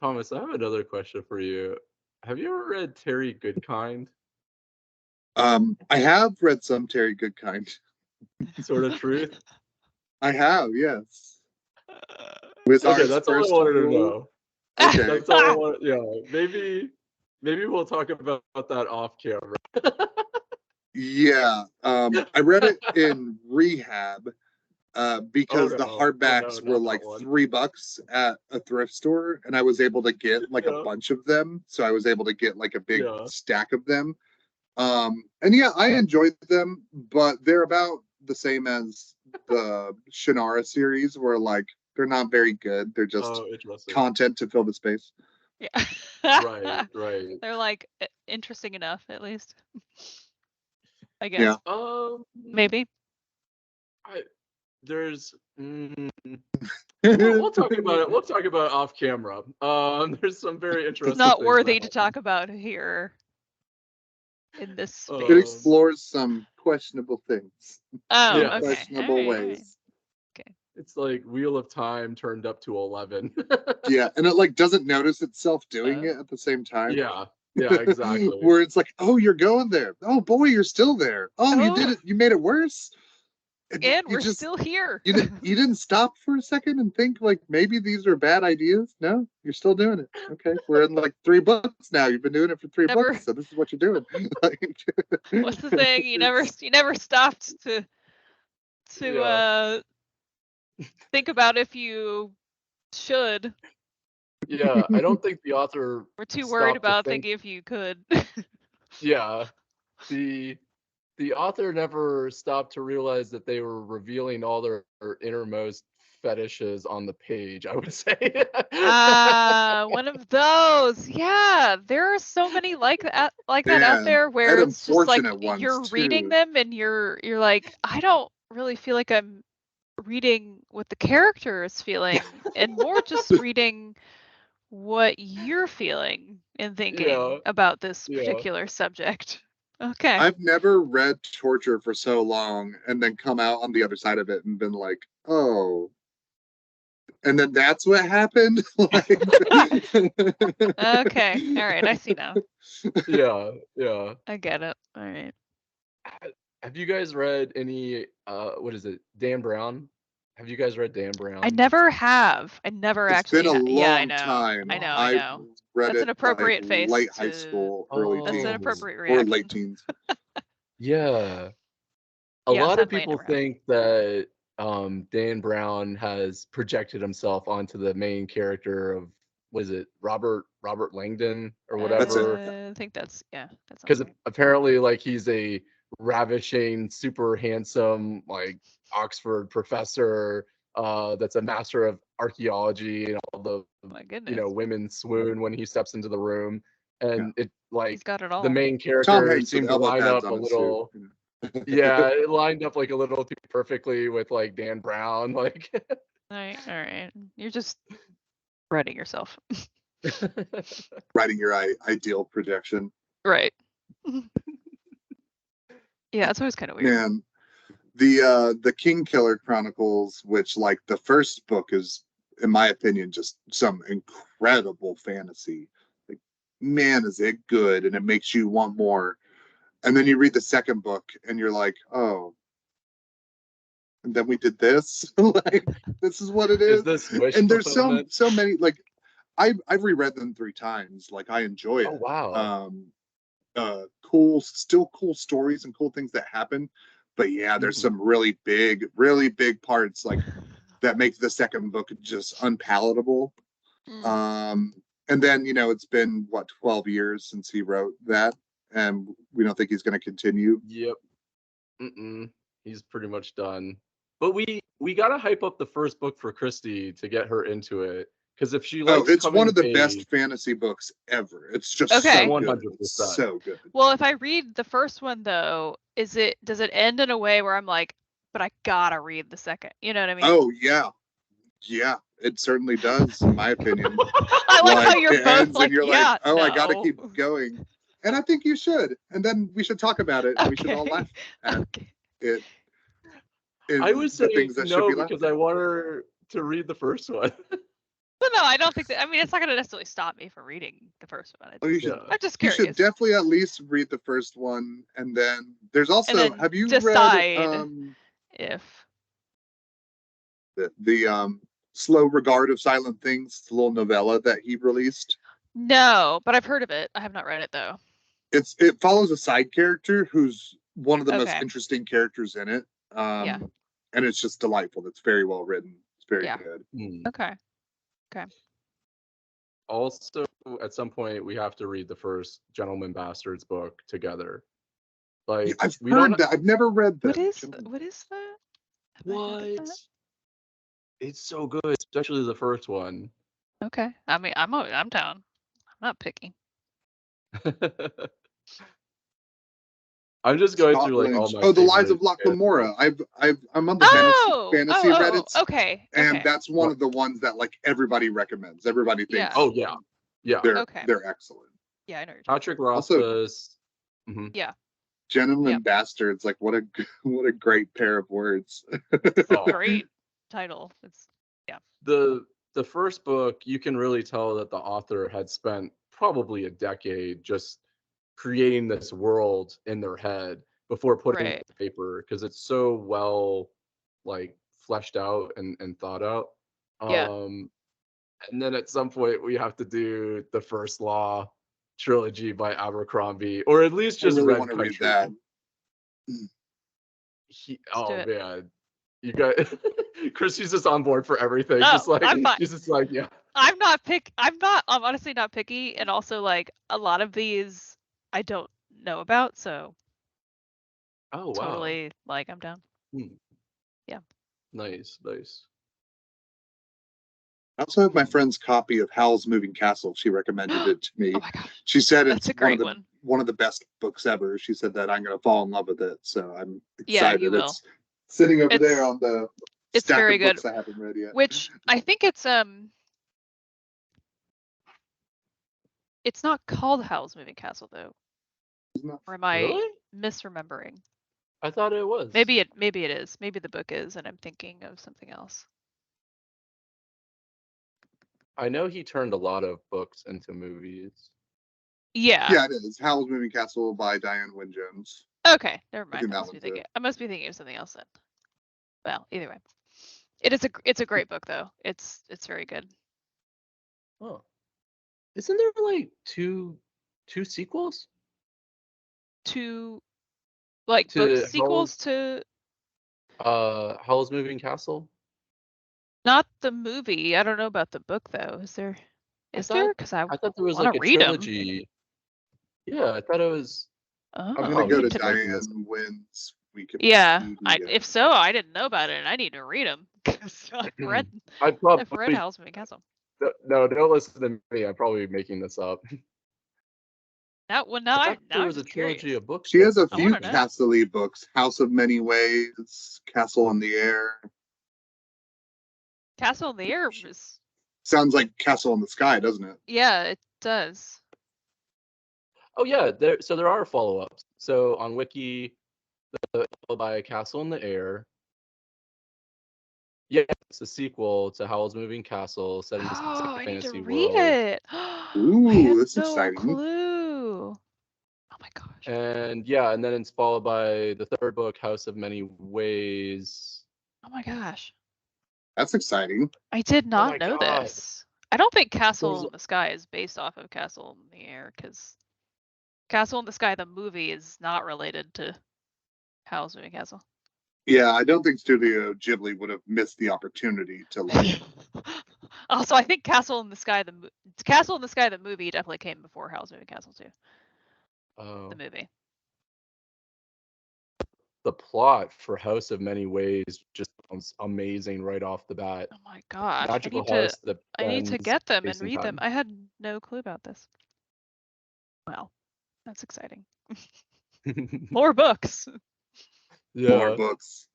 [SPEAKER 2] Thomas, I have another question for you. Have you ever read Terry Goodkind?
[SPEAKER 3] I have read some Terry Goodkind.
[SPEAKER 2] Sort of Truth?
[SPEAKER 3] I have, yes. With
[SPEAKER 2] Okay,
[SPEAKER 3] ours
[SPEAKER 2] that's all I
[SPEAKER 3] first
[SPEAKER 2] wanted to
[SPEAKER 3] rule.
[SPEAKER 2] know.
[SPEAKER 3] Okay.
[SPEAKER 2] That's all I want. Yeah, maybe we'll talk about that off camera.
[SPEAKER 3] Yeah. I read it in rehab because the
[SPEAKER 2] Oh no,
[SPEAKER 3] hardbacks were
[SPEAKER 2] not
[SPEAKER 3] like
[SPEAKER 2] that one.
[SPEAKER 3] $3 at a thrift store, and I was able to get like a
[SPEAKER 2] Yeah,
[SPEAKER 3] bunch of them. So I was able to get like a big
[SPEAKER 2] yeah.
[SPEAKER 3] stack of them. And yeah, I enjoyed them, but they're about the same as the Shannara series, where like they're not very good. They're just
[SPEAKER 2] Oh, interesting.
[SPEAKER 3] content to fill the space.
[SPEAKER 1] Yeah.
[SPEAKER 2] Right, right.
[SPEAKER 1] They're like interesting enough, at least. I
[SPEAKER 3] Yeah.
[SPEAKER 1] guess. Maybe.
[SPEAKER 2] There's. We'll talk about it. We'll talk about it off camera. There's some very interesting.
[SPEAKER 1] It's not
[SPEAKER 2] things
[SPEAKER 1] worthy to
[SPEAKER 2] that
[SPEAKER 1] talk about here in this
[SPEAKER 3] It
[SPEAKER 1] space.
[SPEAKER 3] explores some questionable things
[SPEAKER 1] Oh,
[SPEAKER 3] in
[SPEAKER 2] Yes.
[SPEAKER 1] okay.
[SPEAKER 3] questionable
[SPEAKER 1] All right.
[SPEAKER 3] ways.
[SPEAKER 1] Okay.
[SPEAKER 2] It's like Wheel of Time turned up to 11.
[SPEAKER 3] Yeah, and it like doesn't notice itself doing it at the same time.
[SPEAKER 2] Yeah, yeah, exactly.
[SPEAKER 3] Where it's like, oh, you're going there. Oh boy, you're still there. Oh, you did
[SPEAKER 1] Oh,
[SPEAKER 3] it. You made it worse.
[SPEAKER 1] and
[SPEAKER 3] You
[SPEAKER 1] we're
[SPEAKER 3] just
[SPEAKER 1] still here.
[SPEAKER 3] you didn't stop for a second and think like maybe these are bad ideas. No, you're still doing it. Okay, we're in like 3 books now. You've been doing it for 3 books,
[SPEAKER 1] Never.
[SPEAKER 3] so this is what you're doing. Like,
[SPEAKER 1] What's the saying? You never stopped to
[SPEAKER 2] Yeah.
[SPEAKER 1] think about if you should.
[SPEAKER 2] Yeah, I don't think the author
[SPEAKER 1] We're too worried
[SPEAKER 2] stopped to
[SPEAKER 1] about
[SPEAKER 2] think.
[SPEAKER 1] thinking if you could.
[SPEAKER 2] Yeah, the author never stopped to realize that they were revealing all their innermost fetishes on the page, I would say.
[SPEAKER 1] One of those. Yeah, there are so many like that out
[SPEAKER 3] man,
[SPEAKER 1] there where
[SPEAKER 3] and
[SPEAKER 1] it's just like
[SPEAKER 3] unfortunate ones
[SPEAKER 1] you're reading
[SPEAKER 3] too.
[SPEAKER 1] them and you're like, I don't really feel like I'm reading what the character is feeling and more just reading what you're feeling and thinking
[SPEAKER 2] Yeah,
[SPEAKER 1] about this
[SPEAKER 2] yeah.
[SPEAKER 1] particular subject. Okay.
[SPEAKER 3] I've never read torture for so long and then come out on the other side of it and been like, oh, and then that's what happened. Like,
[SPEAKER 1] Okay. All right. I see now.
[SPEAKER 2] Yeah, yeah.
[SPEAKER 1] I get it. All right.
[SPEAKER 2] Have you guys read any what is it? Dan Brown? Have you guys read Dan
[SPEAKER 1] I
[SPEAKER 2] Brown?
[SPEAKER 1] never have. I never
[SPEAKER 3] it's been
[SPEAKER 1] actually.
[SPEAKER 3] a
[SPEAKER 1] Yeah, I
[SPEAKER 3] long
[SPEAKER 1] know.
[SPEAKER 3] time.
[SPEAKER 1] I know. I
[SPEAKER 3] I
[SPEAKER 1] know.
[SPEAKER 3] read
[SPEAKER 1] That's
[SPEAKER 3] it
[SPEAKER 1] an
[SPEAKER 3] like
[SPEAKER 1] appropriate face
[SPEAKER 3] late high
[SPEAKER 1] to.
[SPEAKER 3] school, early
[SPEAKER 1] That's an
[SPEAKER 2] Oh,
[SPEAKER 3] teens,
[SPEAKER 1] appropriate
[SPEAKER 3] or
[SPEAKER 1] reaction.
[SPEAKER 3] late teens.
[SPEAKER 2] yeah. A
[SPEAKER 1] Yeah,
[SPEAKER 2] lot of
[SPEAKER 1] sadly, I
[SPEAKER 2] people
[SPEAKER 1] never have.
[SPEAKER 2] think that Dan Brown has projected himself onto the main character of, what is it, Robert Langdon or
[SPEAKER 3] That's it.
[SPEAKER 2] whatever,
[SPEAKER 1] I think that's That sounds
[SPEAKER 2] because
[SPEAKER 1] right.
[SPEAKER 2] apparently like he's a ravishing, super handsome, like Oxford professor that's a master of archaeology, and all the
[SPEAKER 1] My goodness,
[SPEAKER 2] women swoon when he steps into the room,
[SPEAKER 3] Yeah.
[SPEAKER 2] and it
[SPEAKER 1] he's
[SPEAKER 2] like
[SPEAKER 1] got it
[SPEAKER 2] the
[SPEAKER 1] all.
[SPEAKER 2] main
[SPEAKER 3] Tom
[SPEAKER 2] character
[SPEAKER 3] Hanks with
[SPEAKER 2] seemed to
[SPEAKER 3] elbow
[SPEAKER 2] line
[SPEAKER 3] pads
[SPEAKER 2] up a
[SPEAKER 3] on his suit.
[SPEAKER 2] little. Yeah, it lined up like a little too perfectly with like Dan Brown, like.
[SPEAKER 1] All right. All right. You're just writing yourself.
[SPEAKER 3] Writing your ideal projection.
[SPEAKER 1] Right. Yeah, it's always kind of weird.
[SPEAKER 3] Man, the King Killer Chronicles, which like the first book is, in my opinion, just some incredible fantasy. Like, man, is it good, and it makes you want more. And then you read the second book, and you're like, oh, and then we did this. Like, this is what it
[SPEAKER 2] Is
[SPEAKER 3] is.
[SPEAKER 2] this wish
[SPEAKER 3] And there's
[SPEAKER 2] fulfillment?
[SPEAKER 3] so many like I've reread them 3 times. Like I enjoy
[SPEAKER 2] Oh
[SPEAKER 3] it.
[SPEAKER 2] wow.
[SPEAKER 3] Still cool stories and cool things that happen. But yeah, there's
[SPEAKER 2] Mhm.
[SPEAKER 3] some really big parts like that make the second book just unpalatable. Um, and then it's been what 12 years since he wrote that, and we don't think he's going to continue.
[SPEAKER 2] Yep. Mm-mm. he's pretty much done. But we gotta hype up the first book for Christy to get her into it. Because if she likes
[SPEAKER 3] it's
[SPEAKER 2] coming
[SPEAKER 3] one of the
[SPEAKER 2] of
[SPEAKER 3] best
[SPEAKER 2] age,
[SPEAKER 3] fantasy books ever. It's just
[SPEAKER 1] Okay.
[SPEAKER 3] so good.
[SPEAKER 2] 100%.
[SPEAKER 3] It's so good.
[SPEAKER 1] Well, if I read the first one though, does it end in a way where I'm like, but I gotta read the second? You know what I mean?
[SPEAKER 3] Oh yeah, yeah, it certainly does, in my opinion.
[SPEAKER 1] I like how
[SPEAKER 3] Like,
[SPEAKER 1] you're
[SPEAKER 3] it
[SPEAKER 1] both
[SPEAKER 3] ends
[SPEAKER 1] like,
[SPEAKER 3] and you're
[SPEAKER 1] yeah,
[SPEAKER 3] like, oh, I gotta
[SPEAKER 1] no.
[SPEAKER 3] keep going. And I think you should. And then we should talk about it. And we should all
[SPEAKER 1] Okay.
[SPEAKER 3] laugh at
[SPEAKER 1] Okay.
[SPEAKER 3] it.
[SPEAKER 2] I was
[SPEAKER 3] The
[SPEAKER 2] saying
[SPEAKER 3] things that should
[SPEAKER 2] no
[SPEAKER 3] be laughed
[SPEAKER 2] because
[SPEAKER 3] at.
[SPEAKER 2] I want her to read the first one.
[SPEAKER 1] But no, I don't think that. I mean, it's not gonna necessarily stop me from reading the first one.
[SPEAKER 3] Oh, you should.
[SPEAKER 2] Yeah.
[SPEAKER 1] I'm just
[SPEAKER 3] You
[SPEAKER 1] curious.
[SPEAKER 3] should definitely at least read the first one, and then there's also.
[SPEAKER 1] And then
[SPEAKER 3] Have you
[SPEAKER 1] decide
[SPEAKER 3] read
[SPEAKER 1] if
[SPEAKER 3] the Slow Regard of Silent Things, the little novella that he released?
[SPEAKER 1] no, but I've heard of it. I have not read it though.
[SPEAKER 3] It follows a side character who's one of the most
[SPEAKER 1] Okay.
[SPEAKER 3] interesting characters in it.
[SPEAKER 1] Yeah.
[SPEAKER 3] And it's just delightful. It's very well written. It's very
[SPEAKER 1] Yeah.
[SPEAKER 3] good.
[SPEAKER 1] Okay.
[SPEAKER 2] Also, at some point, we have to read the first Gentleman Bastards book together. Like,
[SPEAKER 3] I've
[SPEAKER 2] we
[SPEAKER 3] heard
[SPEAKER 2] don't.
[SPEAKER 3] that. I've never read that.
[SPEAKER 1] What is that? Have I heard of
[SPEAKER 2] What?
[SPEAKER 1] that?
[SPEAKER 2] It's so good, especially the first one.
[SPEAKER 1] Okay. I mean, I'm down. I'm not picky.
[SPEAKER 2] I'm just going
[SPEAKER 3] Scott
[SPEAKER 2] through like all
[SPEAKER 3] Lynch.
[SPEAKER 2] my.
[SPEAKER 3] Oh, The Lies of
[SPEAKER 2] favorite
[SPEAKER 3] Locke
[SPEAKER 2] fantasy.
[SPEAKER 3] I'm on the fantasy Reddits,
[SPEAKER 1] Okay.
[SPEAKER 3] and that's one of the ones that like everybody recommends. Everybody thinks.
[SPEAKER 1] Yeah.
[SPEAKER 2] Oh yeah, yeah.
[SPEAKER 3] They're excellent.
[SPEAKER 1] Yeah, I know. You're
[SPEAKER 2] Patrick
[SPEAKER 3] Also-
[SPEAKER 2] Rothfuss.
[SPEAKER 1] Yeah.
[SPEAKER 3] Gentlemen
[SPEAKER 1] Yep.
[SPEAKER 3] Bastards, like what a great pair of words.
[SPEAKER 2] Oh,
[SPEAKER 1] Great title. It's
[SPEAKER 2] the first book, you can really tell that the author had spent probably a decade just creating this world in their head before putting it
[SPEAKER 1] Right.
[SPEAKER 2] to paper because it's so well like fleshed out and thought out.
[SPEAKER 1] Yeah.
[SPEAKER 2] And then at some point we have to do the First Law trilogy by Abercrombie, or at least
[SPEAKER 3] I
[SPEAKER 2] just
[SPEAKER 3] really
[SPEAKER 2] Red
[SPEAKER 3] want to
[SPEAKER 2] Country.
[SPEAKER 3] read that.
[SPEAKER 2] Oh
[SPEAKER 1] do it.
[SPEAKER 2] man, you got Christy's just on board for everything.
[SPEAKER 1] Oh,
[SPEAKER 2] just like
[SPEAKER 1] I'm fine.
[SPEAKER 2] she's just like yeah.
[SPEAKER 1] I'm honestly not picky, and also like a lot of these I don't know about, so
[SPEAKER 2] Oh wow.
[SPEAKER 1] totally like I'm down.
[SPEAKER 2] Nice.
[SPEAKER 3] I also have my friend's copy of Howl's Moving Castle. She recommended it to me.
[SPEAKER 1] Oh my gosh.
[SPEAKER 3] She said
[SPEAKER 1] That's
[SPEAKER 3] it's
[SPEAKER 1] a great one.
[SPEAKER 3] one of the best books ever. She said that I'm going to fall in love with it. So I'm
[SPEAKER 1] Yeah,
[SPEAKER 3] excited.
[SPEAKER 1] you will.
[SPEAKER 3] It's sitting over there
[SPEAKER 1] It's-
[SPEAKER 3] on the
[SPEAKER 1] it's
[SPEAKER 3] stack
[SPEAKER 1] very
[SPEAKER 3] of books
[SPEAKER 1] good.
[SPEAKER 3] I haven't read yet.
[SPEAKER 1] Which I think it's not called Howl's Moving Castle though. Or am I
[SPEAKER 2] Really?
[SPEAKER 1] misremembering?
[SPEAKER 2] I thought it was.
[SPEAKER 1] Maybe it is. Maybe the book is, and I'm thinking of something else.
[SPEAKER 2] I know he turned a lot of books into movies.
[SPEAKER 1] Yeah.
[SPEAKER 3] Yeah, it is. Howl's Moving Castle by Diane Wynne Jones.
[SPEAKER 1] Okay, never mind.
[SPEAKER 3] think
[SPEAKER 1] I
[SPEAKER 3] that
[SPEAKER 1] must be
[SPEAKER 3] one's
[SPEAKER 1] thinking.
[SPEAKER 3] it.
[SPEAKER 1] I must be thinking of something else then. Well, either way, it's a great book though. It's very good.
[SPEAKER 2] Oh. Isn't there like two sequels?
[SPEAKER 1] Two like
[SPEAKER 2] To
[SPEAKER 1] book
[SPEAKER 2] Howl's-
[SPEAKER 1] sequels to
[SPEAKER 2] Howl's Moving Castle?
[SPEAKER 1] not the movie. I don't know about the book though. Is there?
[SPEAKER 2] I
[SPEAKER 1] Is there?
[SPEAKER 2] thought-
[SPEAKER 1] Because I
[SPEAKER 2] I thought there was
[SPEAKER 1] want
[SPEAKER 2] like
[SPEAKER 1] to
[SPEAKER 2] a
[SPEAKER 1] read them.
[SPEAKER 2] trilogy. Yeah, I thought it was.
[SPEAKER 1] Oh,
[SPEAKER 3] I'm going to
[SPEAKER 2] Oh,
[SPEAKER 3] go
[SPEAKER 2] we
[SPEAKER 3] to
[SPEAKER 2] can look this
[SPEAKER 3] Diane Wynn's Wikipedia.
[SPEAKER 1] yeah. If so, I didn't know about it, and I need to read them because I've read
[SPEAKER 2] I probably
[SPEAKER 1] I've read Howl's Moving Castle.
[SPEAKER 2] no. Don't listen to me. I'm probably making this up.
[SPEAKER 1] Now,
[SPEAKER 2] I
[SPEAKER 1] now
[SPEAKER 2] thought there
[SPEAKER 1] I'm
[SPEAKER 2] was a
[SPEAKER 1] just curious.
[SPEAKER 2] trilogy of books.
[SPEAKER 3] She has a
[SPEAKER 1] I
[SPEAKER 3] few
[SPEAKER 1] wanna know.
[SPEAKER 3] Castle-y books. House of Many Ways, Castle in the Air.
[SPEAKER 1] Castle in the Air was.
[SPEAKER 3] Sounds like Castle in the Sky, doesn't it?
[SPEAKER 1] Yeah, it does.
[SPEAKER 2] Oh yeah, there are follow-ups. So on Wiki, by Castle in the Air. Yeah, it's a sequel to Howl's Moving Castle set in this
[SPEAKER 1] Oh, I need to
[SPEAKER 2] fantasy
[SPEAKER 1] read
[SPEAKER 2] world.
[SPEAKER 1] it.
[SPEAKER 3] Ooh,
[SPEAKER 1] I had
[SPEAKER 3] that's
[SPEAKER 1] no
[SPEAKER 3] exciting.
[SPEAKER 1] clue. Oh my gosh.
[SPEAKER 2] And yeah, and then it's followed by the third book, House of Many Ways.
[SPEAKER 1] Oh my gosh.
[SPEAKER 3] That's exciting.
[SPEAKER 1] I did
[SPEAKER 2] my
[SPEAKER 1] not know
[SPEAKER 2] God.
[SPEAKER 1] this. I don't think Castle
[SPEAKER 2] There's-
[SPEAKER 1] in the Sky is based off of Castle in the Air because Castle in the Sky, the movie, is not related to Howl's Moving Castle.
[SPEAKER 3] Yeah, I don't think Studio Ghibli would have missed the opportunity to like.
[SPEAKER 1] Also, I think Castle in the Sky, Castle in the Sky, the movie definitely came before Howl's Moving Castle too.
[SPEAKER 2] Oh.
[SPEAKER 1] The movie.
[SPEAKER 2] the plot for House of Many Ways just sounds amazing right off the bat.
[SPEAKER 1] Oh my gosh,
[SPEAKER 2] Magical house that
[SPEAKER 1] I need to
[SPEAKER 2] bends
[SPEAKER 1] get them and
[SPEAKER 2] space and
[SPEAKER 1] read them.
[SPEAKER 2] time.
[SPEAKER 1] I had no clue about this. Well, that's exciting. More books.
[SPEAKER 3] More
[SPEAKER 2] Yeah.
[SPEAKER 3] books.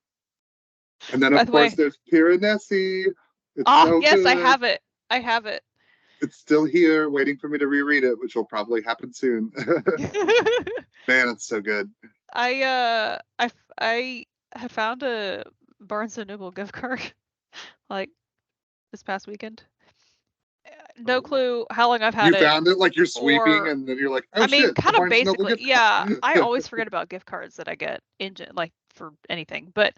[SPEAKER 3] And then
[SPEAKER 1] By
[SPEAKER 3] of
[SPEAKER 1] the
[SPEAKER 3] course
[SPEAKER 1] way,
[SPEAKER 3] there's Piranesi. It's
[SPEAKER 1] oh
[SPEAKER 3] so
[SPEAKER 1] yes,
[SPEAKER 3] good.
[SPEAKER 1] I have it. I have it.
[SPEAKER 3] It's still here waiting for me to reread it, which will probably happen soon. Man, it's so good.
[SPEAKER 1] I had found a Barnes and Noble gift card like this past weekend. No
[SPEAKER 2] Oh.
[SPEAKER 1] clue how long I've had
[SPEAKER 3] You
[SPEAKER 1] it.
[SPEAKER 3] found it, like you're sweeping,
[SPEAKER 1] or-
[SPEAKER 3] and then you're like, oh
[SPEAKER 1] I mean,
[SPEAKER 3] shit,
[SPEAKER 1] kind of
[SPEAKER 3] Barnes and Noble
[SPEAKER 1] basically,
[SPEAKER 3] gift
[SPEAKER 1] yeah.
[SPEAKER 3] card.
[SPEAKER 1] I always forget about gift cards that I get like for anything, but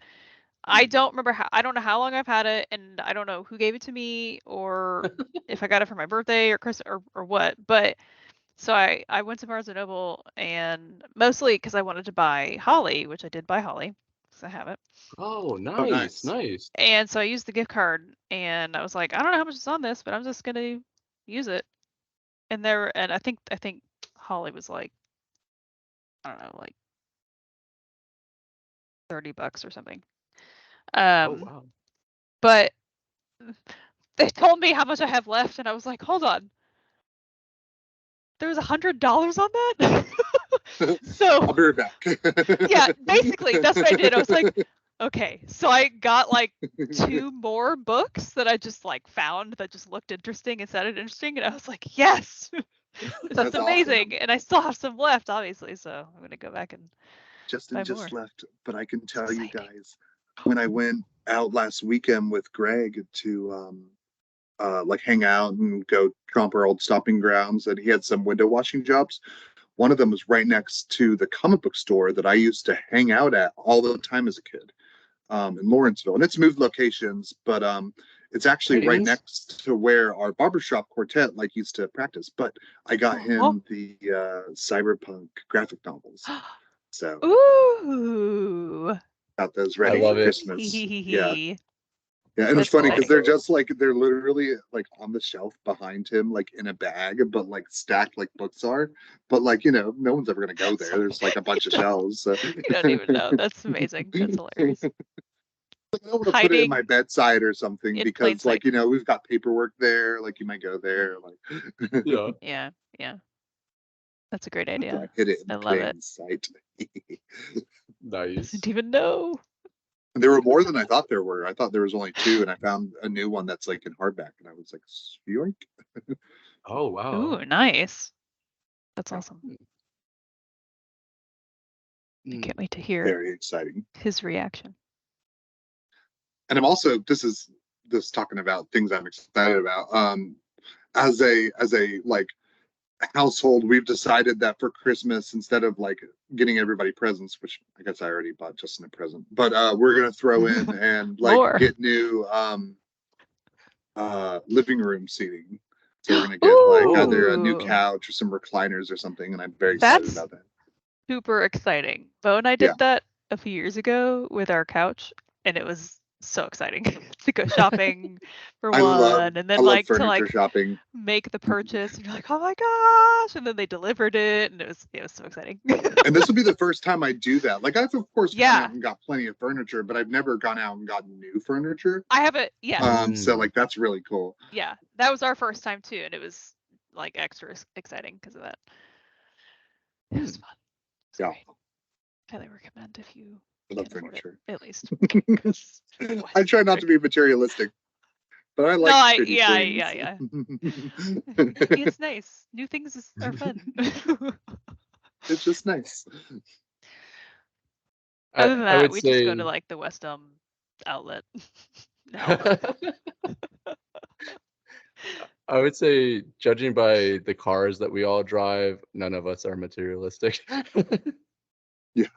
[SPEAKER 1] I don't remember how. I don't know how long I've had it, and I don't know who gave it to me or if I got it for my birthday or Christmas or what. But so I went to Barnes and Noble, and mostly because I wanted to buy Holly, which I did buy Holly, because I have it.
[SPEAKER 2] Oh,
[SPEAKER 3] nice.
[SPEAKER 2] nice, nice.
[SPEAKER 1] And so I used the gift card, and I was like, I don't know how much is on this, but I'm just gonna use it. And I think Holly was like, I don't know, like $30 or something.
[SPEAKER 2] Oh, wow.
[SPEAKER 1] But they told me how much I have left, and I was like, hold on, there was $100 on that.
[SPEAKER 3] I'll
[SPEAKER 1] So
[SPEAKER 3] be right back.
[SPEAKER 1] yeah, basically that's what I did. I was like, okay, so I got like 2 more books that I just like found that just looked interesting and sounded interesting, and I was like, yes, that's amazing.
[SPEAKER 3] Awesome.
[SPEAKER 1] And I still have some left, obviously, so I'm gonna go back and
[SPEAKER 3] Justin
[SPEAKER 1] buy
[SPEAKER 3] just
[SPEAKER 1] more.
[SPEAKER 3] left, but I can tell you
[SPEAKER 1] Exciting.
[SPEAKER 3] guys, when I went out last weekend with Greg to like hang out and go tromp our old stomping grounds, and he had some window washing jobs. One of them was right next to the comic book store that I used to hang out at all the time as a kid, in Lawrenceville. And it's moved locations, but it's actually right
[SPEAKER 2] Nice.
[SPEAKER 3] next to where our barbershop quartet like used to practice. But I got him the cyberpunk graphic novels. So
[SPEAKER 1] Ooh.
[SPEAKER 3] got those
[SPEAKER 2] I
[SPEAKER 3] ready
[SPEAKER 2] love
[SPEAKER 3] for
[SPEAKER 2] it.
[SPEAKER 3] Christmas. Yeah. Yeah, and it's
[SPEAKER 1] That's
[SPEAKER 3] funny because they're
[SPEAKER 1] exciting.
[SPEAKER 3] just like they're literally like on the shelf behind him, like in a bag, but like stacked like books are. But like, no one's ever gonna go there.
[SPEAKER 1] Sorry.
[SPEAKER 3] There's like a bunch of
[SPEAKER 1] You don't,
[SPEAKER 3] shelves. So.
[SPEAKER 1] you don't even know. That's amazing. That's hilarious.
[SPEAKER 3] I don't want to put it in my
[SPEAKER 1] Hiding
[SPEAKER 3] bedside or something
[SPEAKER 1] in plain
[SPEAKER 3] because like,
[SPEAKER 1] sight.
[SPEAKER 3] we've got paperwork there. Like you might go there. Like
[SPEAKER 2] Yeah.
[SPEAKER 1] Yeah, yeah. That's a great
[SPEAKER 3] so I
[SPEAKER 1] idea.
[SPEAKER 3] hid it in
[SPEAKER 1] I love it.
[SPEAKER 3] plain sight.
[SPEAKER 2] Nice.
[SPEAKER 1] Didn't even know.
[SPEAKER 3] There were more than I thought there were. I thought there was only 2, and I found a new one that's like in hardback, and I was like, yoink.
[SPEAKER 2] Oh, wow.
[SPEAKER 1] Ooh, nice. That's
[SPEAKER 3] Yeah.
[SPEAKER 1] awesome. I
[SPEAKER 2] Mm.
[SPEAKER 1] can't wait to hear
[SPEAKER 3] Very exciting.
[SPEAKER 1] his reaction.
[SPEAKER 3] And I'm also this talking about things I'm excited about. As a like household, we've decided that for Christmas, instead of like getting everybody presents, which I guess I already bought Justin a present, but we're gonna throw in and like
[SPEAKER 1] More.
[SPEAKER 3] get new living room seating. So we're gonna get like either a new
[SPEAKER 1] Ooh,
[SPEAKER 3] couch or some recliners or something, and I'm very excited
[SPEAKER 1] that's
[SPEAKER 3] about that.
[SPEAKER 1] super exciting. Bo and I
[SPEAKER 3] Yeah.
[SPEAKER 1] did that a few years ago with our couch, and it was so exciting to go shopping for
[SPEAKER 3] I love
[SPEAKER 1] one, and
[SPEAKER 3] I
[SPEAKER 1] then
[SPEAKER 3] love
[SPEAKER 1] like to
[SPEAKER 3] furniture shopping.
[SPEAKER 1] make the purchase, and you're like, oh my gosh, and then they delivered it, and it was so exciting.
[SPEAKER 3] And this will be the first time I do that. Like I've of course gone
[SPEAKER 1] Yeah,
[SPEAKER 3] out and got plenty of furniture, but I've never gone out and gotten new furniture.
[SPEAKER 1] I have it. Yeah,
[SPEAKER 3] So like that's really cool.
[SPEAKER 1] yeah, that was our first time too, and it was like extra exciting because of that. It was fun. It was
[SPEAKER 3] Yeah.
[SPEAKER 1] great. Highly recommend if you
[SPEAKER 3] I love
[SPEAKER 1] can afford it,
[SPEAKER 3] furniture.
[SPEAKER 1] at least.
[SPEAKER 3] I try not to be materialistic, but I like
[SPEAKER 1] No,
[SPEAKER 3] pretty things.
[SPEAKER 1] yeah. It's nice. New things are fun.
[SPEAKER 3] It's just nice.
[SPEAKER 1] Other than
[SPEAKER 2] I
[SPEAKER 1] that,
[SPEAKER 2] would
[SPEAKER 1] we just go
[SPEAKER 2] say
[SPEAKER 1] to like the West Elm outlet now.
[SPEAKER 2] I would say, judging by the cars that we all drive, none of us are materialistic.
[SPEAKER 3] Yeah,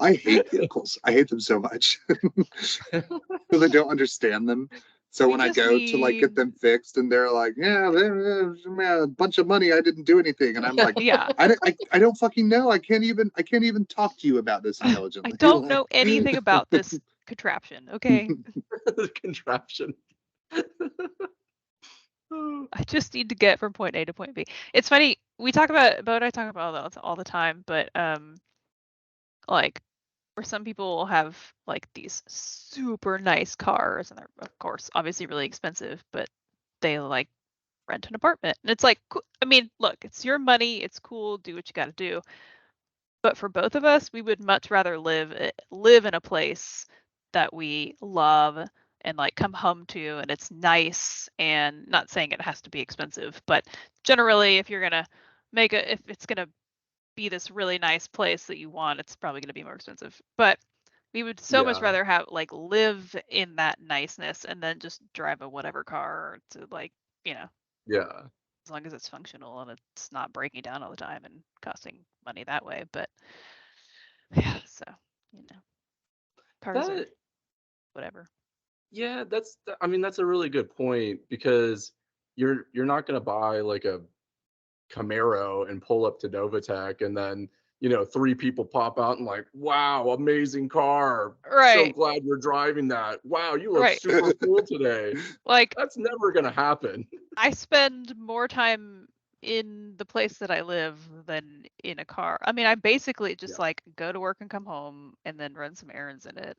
[SPEAKER 3] I hate vehicles. I hate them so much because I don't understand them. So
[SPEAKER 1] We
[SPEAKER 3] when I
[SPEAKER 1] just
[SPEAKER 3] go to like get
[SPEAKER 1] need,
[SPEAKER 3] them fixed, and they're like, "Yeah, man, a bunch of money. I didn't do anything," and I'm like,
[SPEAKER 1] yeah.
[SPEAKER 3] I don't fucking know. I can't even talk to you about this
[SPEAKER 1] I
[SPEAKER 3] intelligently.
[SPEAKER 1] don't know anything about this contraption, okay?
[SPEAKER 2] The contraption.
[SPEAKER 1] I just need to get from point A to point B. It's funny, Bo and I talk about that all the time, but like where some people will have like these super nice cars, and they're of course obviously really expensive, but they like rent an apartment, and it's like, I mean, look, it's your money, it's cool, do what you got to do. But for both of us, we would much rather live in a place that we love and like come home to, and it's nice. And not saying it has to be expensive, but generally, if you're gonna if it's gonna be this really nice place that you want, it's probably gonna be more expensive. But we would so much
[SPEAKER 2] Yeah.
[SPEAKER 1] rather have like live in that niceness and then just drive a whatever car to like,
[SPEAKER 2] Yeah.
[SPEAKER 1] as long as it's functional and it's not breaking down all the time and costing money that way. But yeah, so cars are
[SPEAKER 2] That
[SPEAKER 1] whatever.
[SPEAKER 2] yeah, I mean that's a really good point because you're not gonna buy like a Camaro and pull up to Novatech and then, three people pop out and like, wow, amazing car. So
[SPEAKER 1] Right,
[SPEAKER 2] glad you're driving that. Wow, you look
[SPEAKER 1] right.
[SPEAKER 2] super cool today.
[SPEAKER 1] Like
[SPEAKER 2] That's never gonna happen.
[SPEAKER 1] I spend more time in the place that I live than in a car. I mean, I basically just
[SPEAKER 2] Yeah.
[SPEAKER 1] like go to work and come home and then run some errands in it.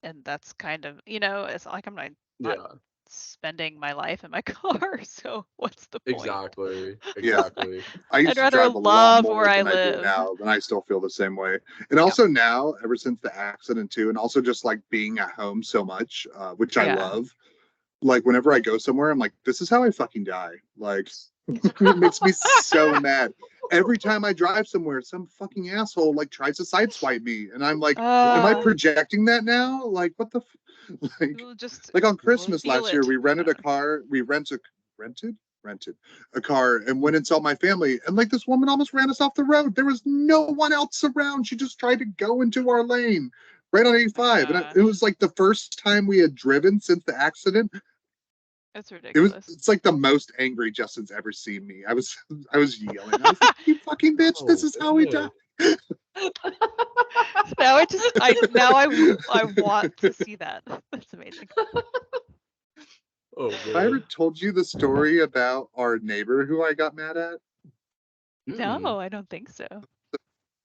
[SPEAKER 1] And that's kind of, it's like I'm not
[SPEAKER 2] Yeah.
[SPEAKER 1] spending my life in my car. So what's the point?
[SPEAKER 2] Exactly.
[SPEAKER 3] Yeah.
[SPEAKER 2] Exactly.
[SPEAKER 3] I
[SPEAKER 1] I'd
[SPEAKER 3] used to
[SPEAKER 1] rather
[SPEAKER 3] drive a lot
[SPEAKER 1] love where
[SPEAKER 3] more
[SPEAKER 1] I
[SPEAKER 3] than I do
[SPEAKER 1] live.
[SPEAKER 3] now, and I still feel the same way. And
[SPEAKER 1] Yeah.
[SPEAKER 3] also now, ever since the accident too, and also just like being at home so much, which I
[SPEAKER 1] Yeah.
[SPEAKER 3] love. Like whenever I go somewhere, I'm like, this is how I fucking die. Like it makes me so mad. Every time I drive somewhere, some fucking asshole like tries to sideswipe me, and I'm like, am I
[SPEAKER 1] Uh,
[SPEAKER 3] projecting that now? Like what the like
[SPEAKER 1] You'll just
[SPEAKER 3] like on
[SPEAKER 1] you'll
[SPEAKER 3] Christmas
[SPEAKER 1] feel
[SPEAKER 3] last year,
[SPEAKER 1] it.
[SPEAKER 3] we rented a car. We rented a car and went and saw my family. And like this woman almost ran us off the road. There was no one else around. She just tried to go into our lane right on
[SPEAKER 1] My
[SPEAKER 3] 85. And it
[SPEAKER 1] gosh,
[SPEAKER 3] was like the first time we had driven since the accident.
[SPEAKER 1] it's ridiculous.
[SPEAKER 3] It's like the most angry Justin's ever seen me. I was yelling. I was like, you fucking bitch, this
[SPEAKER 2] Oh
[SPEAKER 3] is how we die.
[SPEAKER 2] man.
[SPEAKER 1] Now I want to see that. That's amazing.
[SPEAKER 2] Oh
[SPEAKER 3] Have I ever
[SPEAKER 2] man.
[SPEAKER 3] told you the story about our neighbor who I got mad at?
[SPEAKER 2] Mm-mm.
[SPEAKER 1] No, I don't think so.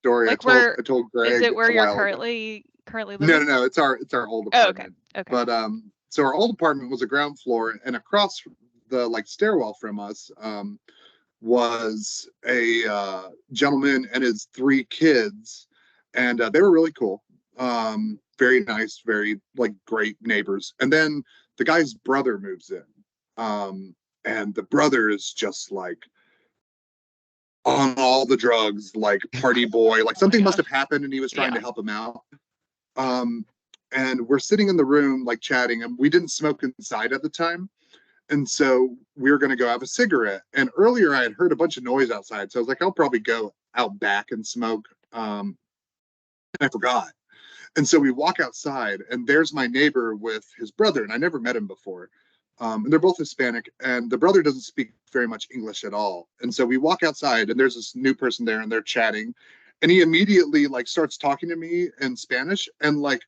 [SPEAKER 3] Story
[SPEAKER 1] Like
[SPEAKER 3] I told
[SPEAKER 1] is
[SPEAKER 3] Greg
[SPEAKER 1] it where
[SPEAKER 3] a
[SPEAKER 1] you're
[SPEAKER 3] while ago.
[SPEAKER 1] currently
[SPEAKER 3] No,
[SPEAKER 1] living?
[SPEAKER 3] no, it's our old
[SPEAKER 1] Oh, okay.
[SPEAKER 3] apartment.
[SPEAKER 1] Okay.
[SPEAKER 3] But so our old apartment was a ground floor, and across the like stairwell from us was a gentleman and his three kids, and they were really cool. Very nice, very like great neighbors. And then the guy's brother moves in, and the brother is just like on all the drugs, like party boy. Like
[SPEAKER 1] Oh my
[SPEAKER 3] something must
[SPEAKER 1] gosh.
[SPEAKER 3] have happened, and he was trying
[SPEAKER 1] Yeah.
[SPEAKER 3] to help him out. Um, and we're sitting in the room like chatting, and we didn't smoke inside at the time. And so we were going to go have a cigarette. And earlier I had heard a bunch of noise outside. So I was like, I'll probably go out back and smoke. And I forgot. And so we walk outside, and there's my neighbor with his brother. And I never met him before. And they're both Hispanic, and the brother doesn't speak very much English at all. And so we walk outside, and there's this new person there, and they're chatting. And he immediately like starts talking to me in Spanish and like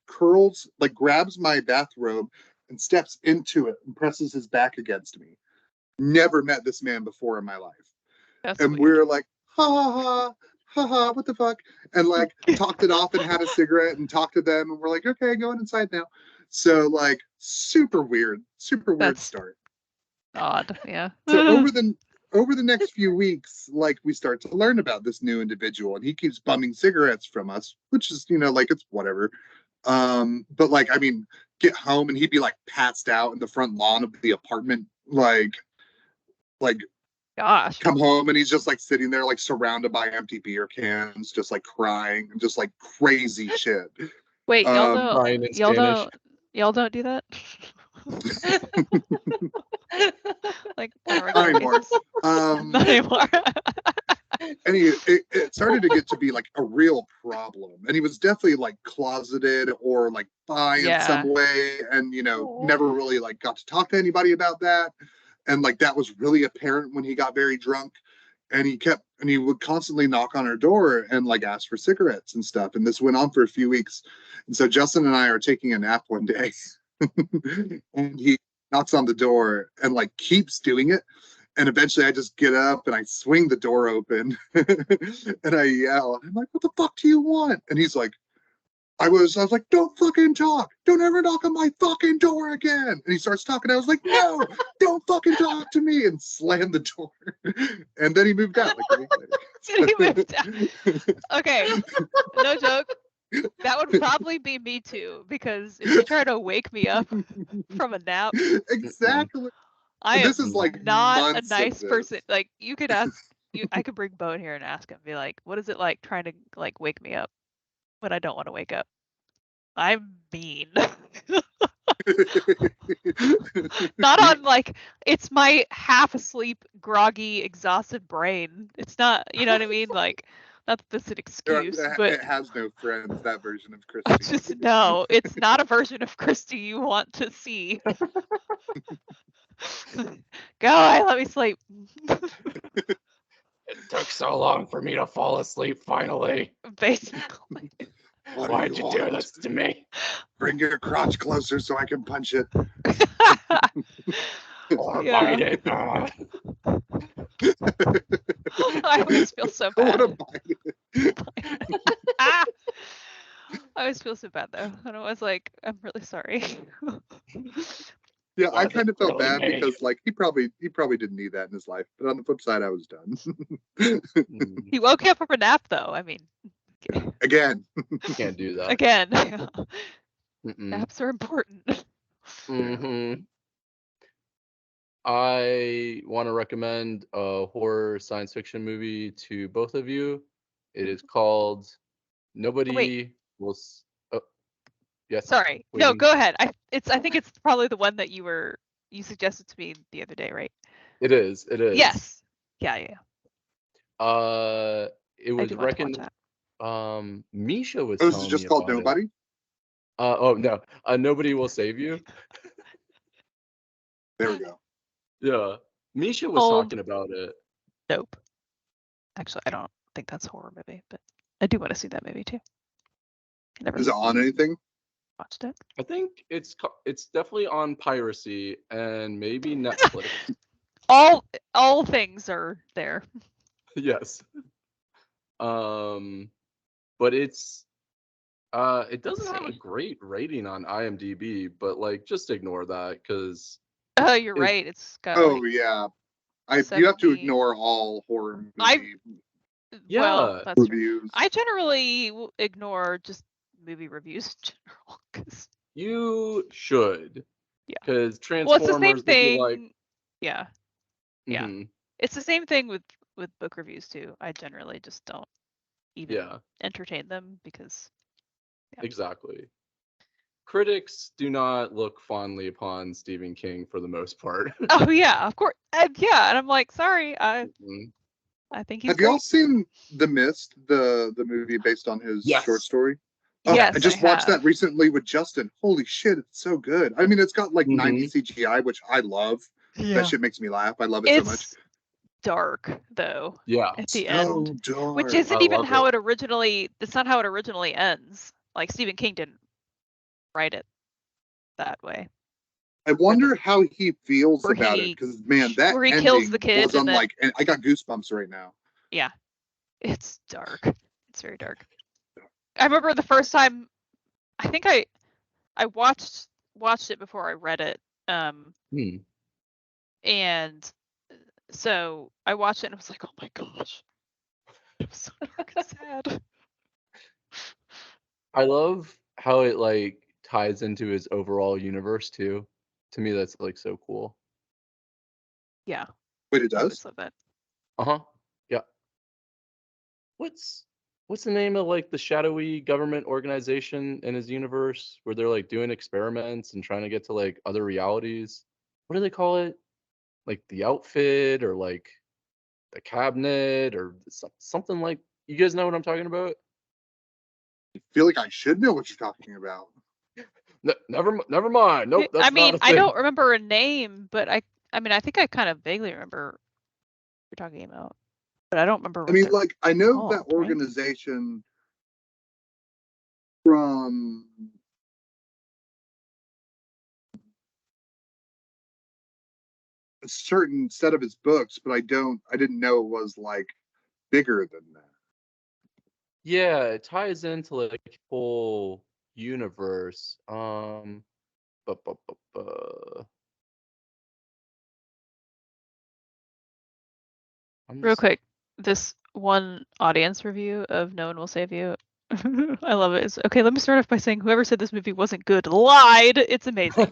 [SPEAKER 3] like grabs my bathrobe and steps into it and presses his back against me. Never met this man before in my life.
[SPEAKER 1] That's
[SPEAKER 3] And
[SPEAKER 1] weird.
[SPEAKER 3] we're like, ha ha ha, ha ha, what the fuck? And like talked it off and had a cigarette and talked to them. And we're like, okay, going inside now. So like super weird
[SPEAKER 1] That's
[SPEAKER 3] start.
[SPEAKER 1] odd. Yeah.
[SPEAKER 3] So over the next few weeks, like we start to learn about this new individual, and he keeps bumming cigarettes from us, which is, like it's whatever. But like, I mean, get home and he'd be like passed out in the front lawn of the apartment, like
[SPEAKER 1] Gosh.
[SPEAKER 3] come home and he's just like sitting there, like surrounded by empty beer cans, just like crying and just like crazy shit.
[SPEAKER 1] Wait,
[SPEAKER 3] Um,
[SPEAKER 2] Crying in Spanish.
[SPEAKER 1] y'all don't do that? Like on a
[SPEAKER 3] not
[SPEAKER 1] regular
[SPEAKER 3] anymore.
[SPEAKER 1] basis?
[SPEAKER 3] Um,
[SPEAKER 1] Not anymore.
[SPEAKER 3] and it started to get to be like a real problem, and he was definitely like closeted or like bi in some
[SPEAKER 1] Yeah.
[SPEAKER 3] way, and
[SPEAKER 1] Oh.
[SPEAKER 3] never really like got to talk to anybody about that. And like that was really apparent when he got very drunk, and he would constantly knock on our door and like ask for cigarettes and stuff, and this went on for a few weeks. And so Justin and I are taking a nap one day and he knocks on the door and like keeps doing it. And eventually I just get up and I swing the door open and I yell. I'm like, what the fuck do you want? And he's like, I was like, don't fucking talk. Don't ever knock on my fucking door again. And he starts talking. I was like, no, don't fucking talk to me, and slammed the door. And then he moved out like a week
[SPEAKER 1] He moved out. Okay, no joke. That would probably be me too, because if you try to wake me up from a nap,
[SPEAKER 3] Exactly.
[SPEAKER 1] I
[SPEAKER 3] This
[SPEAKER 1] am
[SPEAKER 3] is like
[SPEAKER 1] not a
[SPEAKER 3] months
[SPEAKER 1] nice
[SPEAKER 3] of
[SPEAKER 1] person.
[SPEAKER 3] this.
[SPEAKER 1] Like, you could ask you, I could bring Bo in here and ask him, be like, what is it like trying to like wake me up when I don't want to wake up? I'm mean. Not on like, it's my half asleep, groggy, exhausted brain. It's not, you know what I mean? Like, not that that's an excuse, but
[SPEAKER 3] It has no friends, that version of
[SPEAKER 1] I
[SPEAKER 3] Christy.
[SPEAKER 1] just no, it's not a version of Christy you want to see. Go away, let me sleep.
[SPEAKER 2] It took so long for me to fall asleep finally.
[SPEAKER 1] Basically.
[SPEAKER 3] What do
[SPEAKER 2] Why'd
[SPEAKER 3] you
[SPEAKER 2] you do
[SPEAKER 3] want?
[SPEAKER 2] this to me?
[SPEAKER 3] Bring your crotch closer so I can punch it.
[SPEAKER 2] Or
[SPEAKER 1] Yeah.
[SPEAKER 2] bite it.
[SPEAKER 1] I always feel so
[SPEAKER 3] I want to
[SPEAKER 1] bad.
[SPEAKER 3] bite it.
[SPEAKER 1] Ah! I always feel so bad though. And I was like, I'm really sorry.
[SPEAKER 3] Yeah, I
[SPEAKER 2] Was it
[SPEAKER 3] kind of felt
[SPEAKER 2] really
[SPEAKER 3] bad
[SPEAKER 2] me?
[SPEAKER 3] because like he probably didn't need that in his life. But on the flip side, I was done.
[SPEAKER 1] He woke you up from a nap though. I mean,
[SPEAKER 3] Again.
[SPEAKER 2] Can't do that.
[SPEAKER 1] again,
[SPEAKER 2] Mm-mm.
[SPEAKER 1] naps are important.
[SPEAKER 2] Mm-hmm. I want to recommend a horror science fiction movie to both of you. It is called Nobody Will. Oh, yes.
[SPEAKER 1] Sorry. No,
[SPEAKER 2] Waiting.
[SPEAKER 1] go ahead. I think it's probably the one that you suggested to me the other day, right?
[SPEAKER 2] It is. It is.
[SPEAKER 1] Yes. Yeah.
[SPEAKER 2] It
[SPEAKER 1] I
[SPEAKER 2] was
[SPEAKER 1] do want to watch
[SPEAKER 2] reckoned.
[SPEAKER 1] that.
[SPEAKER 2] Misha was
[SPEAKER 3] Oh, this is
[SPEAKER 2] telling me
[SPEAKER 3] just called
[SPEAKER 2] about it.
[SPEAKER 3] Nobody?
[SPEAKER 2] Oh no. Nobody Will Save You.
[SPEAKER 3] There we go.
[SPEAKER 2] Yeah. Misha was
[SPEAKER 1] Old.
[SPEAKER 2] talking about it.
[SPEAKER 1] Nope. Actually, I don't think that's a horror movie, but I do want to see that movie too. Never
[SPEAKER 3] Is it on anything?
[SPEAKER 1] watched it.
[SPEAKER 2] I think it's definitely on piracy and maybe Netflix.
[SPEAKER 1] All things are there.
[SPEAKER 2] Yes. But it doesn't have a great rating on IMDb, but like just ignore that because
[SPEAKER 1] Oh, you're
[SPEAKER 2] it,
[SPEAKER 1] right. It's got
[SPEAKER 3] Oh
[SPEAKER 1] like
[SPEAKER 3] yeah. You have to
[SPEAKER 1] 70
[SPEAKER 3] ignore all horror
[SPEAKER 1] I-
[SPEAKER 3] movie
[SPEAKER 1] well,
[SPEAKER 2] yeah,
[SPEAKER 1] that's true.
[SPEAKER 3] reviews.
[SPEAKER 1] I generally ignore just movie reviews in general because
[SPEAKER 2] you should.
[SPEAKER 1] Yeah.
[SPEAKER 2] Because
[SPEAKER 1] well, it's the same
[SPEAKER 2] Transformers would be
[SPEAKER 1] thing.
[SPEAKER 2] like,
[SPEAKER 1] Yeah,
[SPEAKER 2] mhm,
[SPEAKER 1] it's the same thing with book reviews too. I generally just don't even
[SPEAKER 2] yeah,
[SPEAKER 1] entertain them because
[SPEAKER 2] exactly. Critics do not look fondly upon Stephen King for the most part.
[SPEAKER 1] oh yeah, of course, yeah, and I'm like, sorry, I
[SPEAKER 2] Mhm.
[SPEAKER 1] think he's
[SPEAKER 3] Have y'all
[SPEAKER 1] great.
[SPEAKER 3] seen The Mist, the movie based on his
[SPEAKER 2] Yes.
[SPEAKER 3] short story?
[SPEAKER 1] Yes,
[SPEAKER 3] I just watched that recently with Justin. Holy shit, it's so good. I mean, it's got like 90s CGI, which I love. That shit makes me laugh. I love it so much.
[SPEAKER 1] It's dark though.
[SPEAKER 2] Yeah.
[SPEAKER 1] At the
[SPEAKER 3] So
[SPEAKER 1] end,
[SPEAKER 3] dark.
[SPEAKER 1] which isn't
[SPEAKER 2] I
[SPEAKER 1] even
[SPEAKER 2] love
[SPEAKER 1] how
[SPEAKER 2] it.
[SPEAKER 1] it originally. It's not how it originally ends. Like Stephen King didn't write it that way.
[SPEAKER 3] I wonder how he feels
[SPEAKER 1] Where
[SPEAKER 3] about it
[SPEAKER 1] he-
[SPEAKER 3] because man, that
[SPEAKER 1] where he
[SPEAKER 3] ending
[SPEAKER 1] kills the kid
[SPEAKER 3] was
[SPEAKER 1] and then-
[SPEAKER 3] unlike. And I got goosebumps right now.
[SPEAKER 1] Yeah, it's dark. It's very dark. I remember the first time. I think I watched it before I read it. And so I watched it and I was like, oh my gosh, it was so dark and sad.
[SPEAKER 2] I love how it like ties into his overall universe too. To me, that's like so cool.
[SPEAKER 1] Yeah,
[SPEAKER 3] Wait, it
[SPEAKER 1] I always
[SPEAKER 3] does?
[SPEAKER 1] love that.
[SPEAKER 2] Yeah. What's the name of like the shadowy government organization in his universe where they're like doing experiments and trying to get to like other realities? What do they call it? Like the outfit or like the cabinet or something like. You guys know what I'm talking about?
[SPEAKER 3] I feel like I should know what you're talking about.
[SPEAKER 2] Never mind. Nope, that's
[SPEAKER 1] I mean,
[SPEAKER 2] not a thing.
[SPEAKER 1] I don't remember a name, but I mean, I think I kind of vaguely remember what you're talking about, but I don't remember.
[SPEAKER 3] I mean, like I know
[SPEAKER 1] called,
[SPEAKER 3] that organization from a certain set of his books, but I didn't know it was like bigger than that.
[SPEAKER 2] Yeah, it ties into like whole universe. Bu- bu- bu- bu- I'm
[SPEAKER 1] Real
[SPEAKER 2] just
[SPEAKER 1] quick, this one audience review of No One Will Save You. I love it. It's, okay, let me start off by saying whoever said this movie wasn't good lied. It's amazing.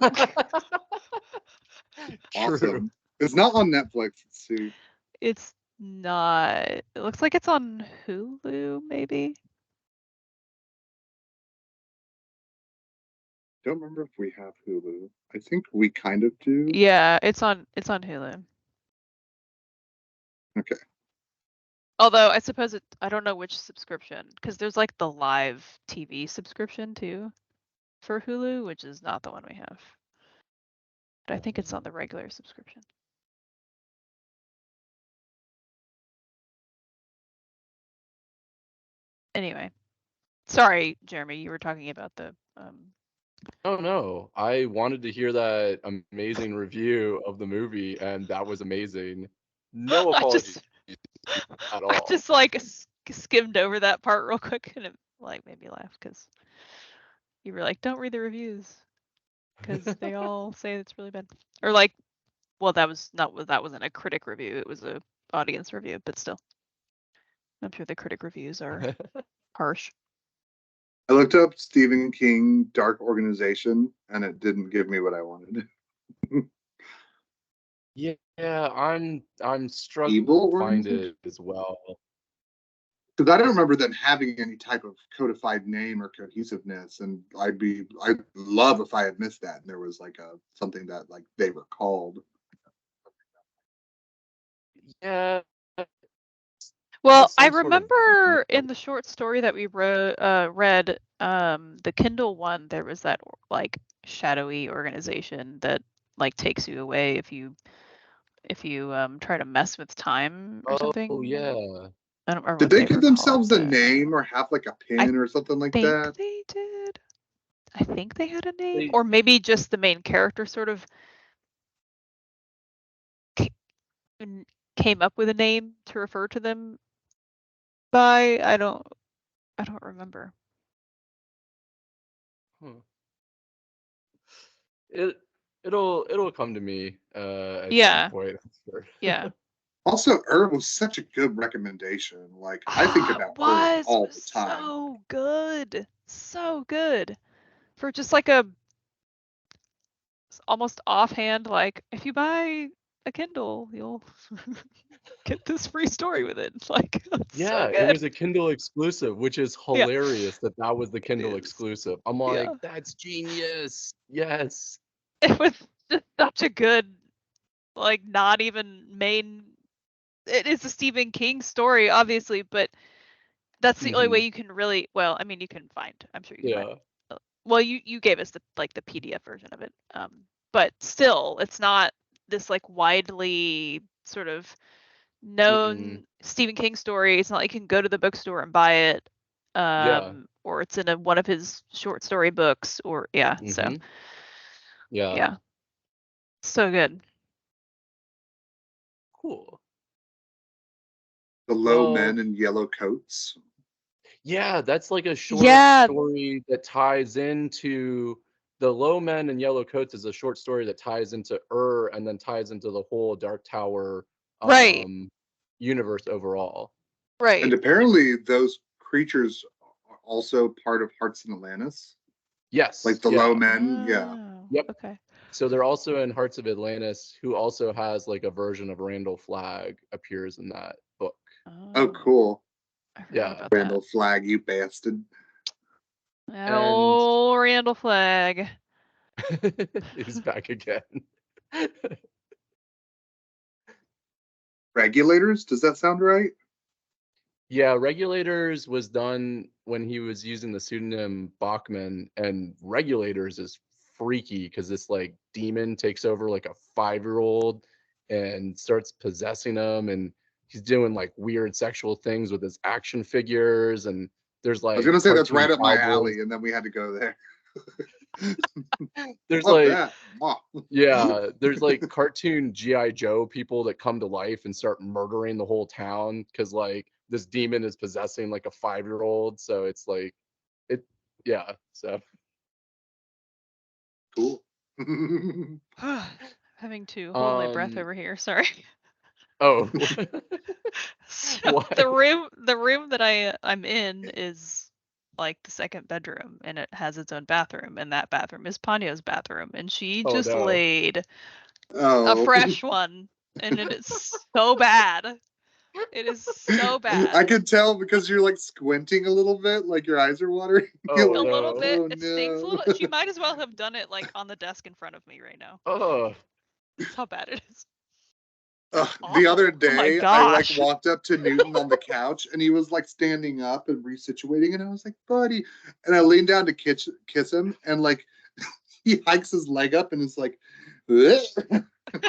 [SPEAKER 2] True.
[SPEAKER 3] Awesome. It's not on Netflix. Let's see.
[SPEAKER 1] It's not. It looks like it's on Hulu, maybe.
[SPEAKER 3] Don't remember if we have Hulu. I think we kind of do.
[SPEAKER 1] Yeah, it's on Hulu.
[SPEAKER 3] Okay.
[SPEAKER 1] Although I suppose I don't know which subscription, because there's like the live TV subscription too for Hulu, which is not the one we have. But I think it's on the regular subscription. Anyway, sorry, Jeremy, you were talking about the
[SPEAKER 2] Oh no, I wanted to hear that amazing review of the movie, and that was amazing. No
[SPEAKER 1] I
[SPEAKER 2] apologies at
[SPEAKER 1] I
[SPEAKER 2] all.
[SPEAKER 1] just like skimmed over that part real quick, and it like made me laugh because you were like, "Don't read the reviews," because they all say it's really bad. Or like, well, that wasn't a critic review; it was a audience review, but still, I'm sure the critic reviews are harsh.
[SPEAKER 3] I looked up Stephen King Dark Organization, and it didn't give me what I wanted.
[SPEAKER 2] Yeah, I'm struggling
[SPEAKER 3] Evil
[SPEAKER 2] to find
[SPEAKER 3] Organization?
[SPEAKER 2] it as well.
[SPEAKER 3] Because I don't remember them having any type of codified name or cohesiveness, and I'd love if I had missed that and there was like something that like they were called.
[SPEAKER 2] Yeah,
[SPEAKER 1] Well, I
[SPEAKER 2] some sort of
[SPEAKER 1] remember in the short story that we read, the Kindle one, there was that like shadowy organization that like takes you away if you try to mess with time or something.
[SPEAKER 2] Oh yeah.
[SPEAKER 1] I don't remember
[SPEAKER 3] Did
[SPEAKER 1] what
[SPEAKER 3] they
[SPEAKER 1] they
[SPEAKER 3] give
[SPEAKER 1] were called.
[SPEAKER 3] themselves a
[SPEAKER 1] But
[SPEAKER 3] name or have like a
[SPEAKER 1] I
[SPEAKER 3] pin or something like
[SPEAKER 1] think
[SPEAKER 3] that?
[SPEAKER 1] they did. I think they had a name,
[SPEAKER 2] They,
[SPEAKER 1] or maybe just the main character sort of came up with a name to refer to them by. I don't remember.
[SPEAKER 2] huh. It'll come to me at some
[SPEAKER 1] Yeah,
[SPEAKER 2] point, I'm sure.
[SPEAKER 1] yeah.
[SPEAKER 3] Also, was such a good recommendation. Like I think
[SPEAKER 1] It
[SPEAKER 3] about
[SPEAKER 1] was
[SPEAKER 3] all the time.
[SPEAKER 1] so good. So good. For just like a almost offhand, like, if you buy a Kindle, you'll get this free story with it. Like, it's so
[SPEAKER 2] Yeah, it
[SPEAKER 1] good.
[SPEAKER 2] was a Kindle exclusive, which is
[SPEAKER 1] Yeah,
[SPEAKER 2] hilarious that was the
[SPEAKER 1] it
[SPEAKER 2] Kindle
[SPEAKER 1] is.
[SPEAKER 2] exclusive. I'm
[SPEAKER 1] Yeah.
[SPEAKER 2] like, that's genius. Yes.
[SPEAKER 1] It was just such a good, like, not even main. It is a Stephen King story, obviously, but that's the only way you can really. Well, I mean, you can find. I'm sure you can find.
[SPEAKER 2] Yeah.
[SPEAKER 1] Well, you gave us the PDF version of it, but still, it's not this like widely sort of
[SPEAKER 2] Mm-mm.
[SPEAKER 1] known Stephen King story. It's not like you can go to the bookstore and buy it,
[SPEAKER 2] Yeah.
[SPEAKER 1] or it's in one of his short story books, or yeah. So
[SPEAKER 2] Mm-hmm. Yeah.
[SPEAKER 1] yeah, so good.
[SPEAKER 2] Cool.
[SPEAKER 3] The low
[SPEAKER 2] Well,
[SPEAKER 3] men in yellow coats.
[SPEAKER 2] yeah, that's like a short
[SPEAKER 1] Yeah,
[SPEAKER 2] story that ties into the Low Men in Yellow Coats is a short story that ties into and then ties into the whole Dark Tower
[SPEAKER 1] right,
[SPEAKER 2] universe overall.
[SPEAKER 3] And
[SPEAKER 1] right.
[SPEAKER 3] apparently those creatures are also part of Hearts in Atlantis.
[SPEAKER 2] Yes.
[SPEAKER 3] Like the low
[SPEAKER 2] Yeah.
[SPEAKER 3] men. Yeah.
[SPEAKER 1] Oh,
[SPEAKER 2] Yep.
[SPEAKER 1] okay.
[SPEAKER 2] So they're also in Hearts of Atlantis, who also has like a version of Randall Flagg appears in that book.
[SPEAKER 3] Oh, cool.
[SPEAKER 1] I forgot
[SPEAKER 2] Yeah.
[SPEAKER 1] about that.
[SPEAKER 3] Randall Flagg, you bastard.
[SPEAKER 1] That
[SPEAKER 2] And
[SPEAKER 1] old Randall Flagg.
[SPEAKER 2] he's back again.
[SPEAKER 3] Regulators? Does that sound right?
[SPEAKER 2] Yeah, Regulators was done when he was using the pseudonym Bachman, and Regulators is freaky because this like demon takes over like a 5-year-old and starts possessing him, and he's doing like weird sexual things with his action figures, and there's
[SPEAKER 3] I was
[SPEAKER 2] like
[SPEAKER 3] gonna say that's
[SPEAKER 2] cartoon
[SPEAKER 3] right up my
[SPEAKER 2] cowboys.
[SPEAKER 3] alley, and then we had to go there.
[SPEAKER 2] There's
[SPEAKER 3] Love
[SPEAKER 2] like
[SPEAKER 3] that. Wow.
[SPEAKER 2] yeah, there's like cartoon GI Joe people that come to life and start murdering the whole town because like this demon is possessing like a 5-year-old. So it's like it, yeah. So
[SPEAKER 3] Cool.
[SPEAKER 1] Having to hold my breath
[SPEAKER 2] Um,
[SPEAKER 1] over here. Sorry.
[SPEAKER 2] Oh,
[SPEAKER 1] So
[SPEAKER 2] why?
[SPEAKER 1] the room that I'm in is like the second bedroom, and it has its own bathroom, and that bathroom is Ponyo's bathroom, and she
[SPEAKER 2] Oh
[SPEAKER 1] just
[SPEAKER 2] no.
[SPEAKER 1] laid a
[SPEAKER 3] Oh,
[SPEAKER 1] fresh one, and it is so bad. It is so
[SPEAKER 3] I
[SPEAKER 1] bad.
[SPEAKER 3] could tell because you're like squinting a little bit, like your eyes are watering. You're
[SPEAKER 2] Oh
[SPEAKER 1] A
[SPEAKER 3] like,
[SPEAKER 1] little
[SPEAKER 2] no.
[SPEAKER 1] bit.
[SPEAKER 3] oh
[SPEAKER 1] It stings a
[SPEAKER 3] no.
[SPEAKER 1] little. She might as well have done it like on the desk in front of me right now.
[SPEAKER 2] Oh,
[SPEAKER 1] That's how bad it is.
[SPEAKER 3] The other
[SPEAKER 1] Awful. Oh my
[SPEAKER 3] day, I like
[SPEAKER 1] gosh.
[SPEAKER 3] walked up to Newton on the couch and he was like standing up and resituating, and I was like, buddy. And I leaned down to kiss him, and like he hikes his leg up and is like, "Ugh." I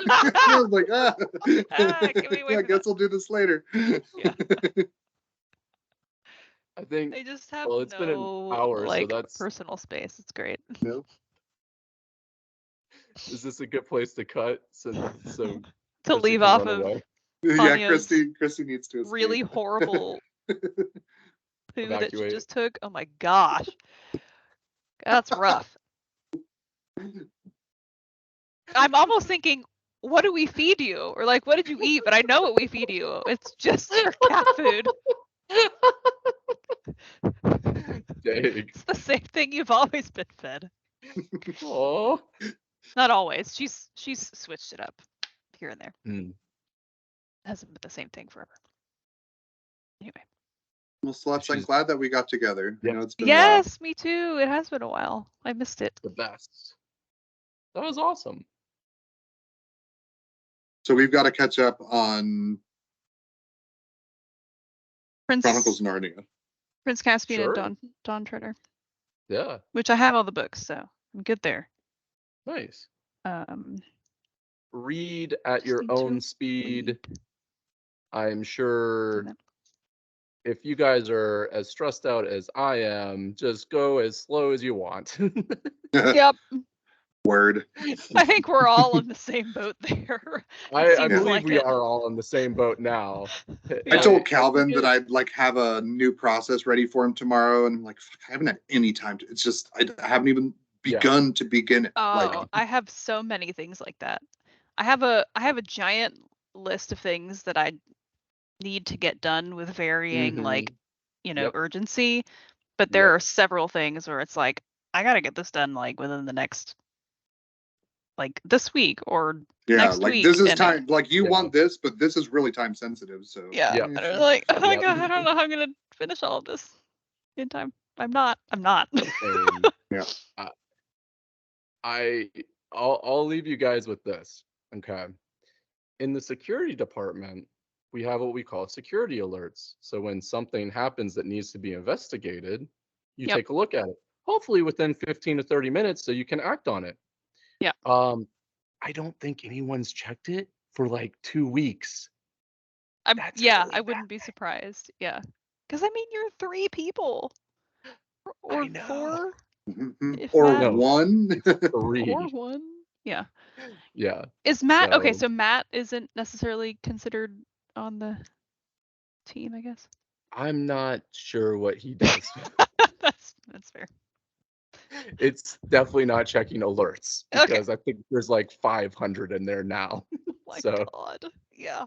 [SPEAKER 3] was like,
[SPEAKER 1] Get me away
[SPEAKER 3] I
[SPEAKER 1] from
[SPEAKER 3] guess
[SPEAKER 1] that.
[SPEAKER 3] we'll do this later.
[SPEAKER 1] Yeah.
[SPEAKER 2] I think.
[SPEAKER 1] They just have
[SPEAKER 2] Well, it's been an
[SPEAKER 1] no
[SPEAKER 2] hour, so
[SPEAKER 1] like
[SPEAKER 2] that's.
[SPEAKER 1] personal space. It's great.
[SPEAKER 3] No.
[SPEAKER 2] Is this a good place to cut? So
[SPEAKER 1] To
[SPEAKER 2] Christy
[SPEAKER 1] leave
[SPEAKER 2] can
[SPEAKER 1] off
[SPEAKER 2] run
[SPEAKER 1] of
[SPEAKER 2] away.
[SPEAKER 3] Yeah,
[SPEAKER 1] Ponyo's
[SPEAKER 3] Christy needs to escape.
[SPEAKER 1] really horrible poo that she
[SPEAKER 2] Evacuate.
[SPEAKER 1] just took. Oh my gosh. That's rough. I'm almost thinking, what do we feed you? Or like, what did you eat? But I know what we feed you. It's just your cat food.
[SPEAKER 2] Dang.
[SPEAKER 1] It's the same thing you've always been fed.
[SPEAKER 2] Oh.
[SPEAKER 1] Not always. She's switched it up here and there.
[SPEAKER 2] Mm.
[SPEAKER 1] Hasn't been the same thing forever. Anyway.
[SPEAKER 3] Well, Sluts, I'm
[SPEAKER 2] She's
[SPEAKER 3] glad that we got together. I
[SPEAKER 2] Yeah.
[SPEAKER 3] know it's been a while.
[SPEAKER 1] Yes, me too. It has been a while. I missed it.
[SPEAKER 2] the best. That was awesome.
[SPEAKER 3] So we've got to catch up on Chronicles of Narnia.
[SPEAKER 1] Prince Caspian
[SPEAKER 2] Sure.
[SPEAKER 1] and Dawn Treader,
[SPEAKER 2] Yeah.
[SPEAKER 1] which I have all the books, so I'm good there.
[SPEAKER 2] Nice.
[SPEAKER 1] Um,
[SPEAKER 2] Read at
[SPEAKER 1] just
[SPEAKER 2] your
[SPEAKER 1] need to
[SPEAKER 2] own speed.
[SPEAKER 1] read
[SPEAKER 2] I'm sure
[SPEAKER 1] that.
[SPEAKER 2] if you guys are as stressed out as I am, just go as slow as you want.
[SPEAKER 1] Yep.
[SPEAKER 3] Word.
[SPEAKER 1] I think we're all in the same boat there.
[SPEAKER 2] I
[SPEAKER 1] seems
[SPEAKER 2] believe
[SPEAKER 1] like
[SPEAKER 2] we
[SPEAKER 1] it.
[SPEAKER 2] are all in the same boat now.
[SPEAKER 3] I
[SPEAKER 1] Yeah.
[SPEAKER 3] told
[SPEAKER 2] think
[SPEAKER 3] Calvin that I'd like have a new process ready for him tomorrow, and I'm like, fuck, I haven't had any time to. It's just I haven't even
[SPEAKER 2] Yeah.
[SPEAKER 3] begun to begin it. Like,
[SPEAKER 1] Oh, I have so many things like that. I have a giant list of things that I need to get done with varying like,
[SPEAKER 2] Mhm. Yep.
[SPEAKER 1] urgency, but there
[SPEAKER 2] Yep.
[SPEAKER 1] are several things where it's like I got to get this done like within the next like this week or
[SPEAKER 3] yeah,
[SPEAKER 1] next
[SPEAKER 3] like
[SPEAKER 1] week.
[SPEAKER 3] this is
[SPEAKER 1] and
[SPEAKER 3] time. Like you
[SPEAKER 2] Yeah.
[SPEAKER 3] want this, but this is really time sensitive. So
[SPEAKER 1] Yeah.
[SPEAKER 2] Yep.
[SPEAKER 1] And it's like, oh my
[SPEAKER 2] Yep.
[SPEAKER 1] god, I don't know how I'm gonna finish all of this in time. I'm not.
[SPEAKER 2] And
[SPEAKER 3] Yeah.
[SPEAKER 2] I'll leave you guys with this. Okay. In the security department, we have what we call security alerts. So when something happens that needs to be investigated, you
[SPEAKER 1] Yep.
[SPEAKER 2] take a look at it. Hopefully within 15 to 30 minutes so you can act on it.
[SPEAKER 1] Yeah.
[SPEAKER 2] I don't think anyone's checked it for like 2 weeks. That's
[SPEAKER 1] Yeah,
[SPEAKER 2] really
[SPEAKER 1] I wouldn't be surprised. Yeah. Because I mean, you're 3 people or
[SPEAKER 2] I know.
[SPEAKER 1] 4 if
[SPEAKER 3] or
[SPEAKER 1] Matt
[SPEAKER 2] No,
[SPEAKER 3] one.
[SPEAKER 2] it's
[SPEAKER 1] or
[SPEAKER 2] 3.
[SPEAKER 1] 1. Yeah.
[SPEAKER 2] Yeah.
[SPEAKER 1] Is Matt okay?
[SPEAKER 2] So
[SPEAKER 1] So Matt isn't necessarily considered on the team, I guess.
[SPEAKER 2] I'm not sure what he does.
[SPEAKER 1] That's fair.
[SPEAKER 2] It's definitely not checking alerts
[SPEAKER 1] Okay.
[SPEAKER 2] because I think there's like 500 in there now.
[SPEAKER 1] My
[SPEAKER 2] So
[SPEAKER 1] God. Yeah.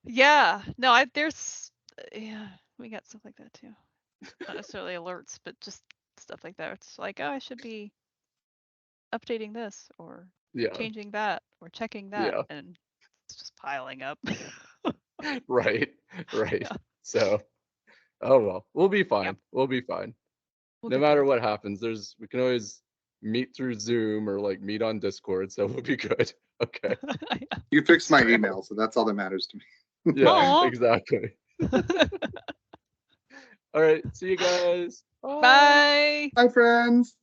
[SPEAKER 1] Yeah. No, there's yeah, we got stuff like that too. Not necessarily alerts, but just stuff like that. It's like, oh, I should be updating this or
[SPEAKER 2] yeah,
[SPEAKER 1] changing that or checking that,
[SPEAKER 2] yeah,
[SPEAKER 1] and it's just piling up.
[SPEAKER 2] right, right.
[SPEAKER 1] Yeah.
[SPEAKER 2] So, oh well, we'll be fine.
[SPEAKER 1] Yep.
[SPEAKER 2] We'll be fine.
[SPEAKER 1] We'll
[SPEAKER 2] No
[SPEAKER 1] get
[SPEAKER 2] matter
[SPEAKER 1] there.
[SPEAKER 2] what happens, we can always meet through Zoom or like meet on Discord, so we'll be good. Okay.
[SPEAKER 3] You fixed my email, so that's all that matters to me.
[SPEAKER 2] Yeah,
[SPEAKER 1] Aw.
[SPEAKER 2] exactly. All right. See you guys.
[SPEAKER 1] Bye.
[SPEAKER 3] Hi, friends.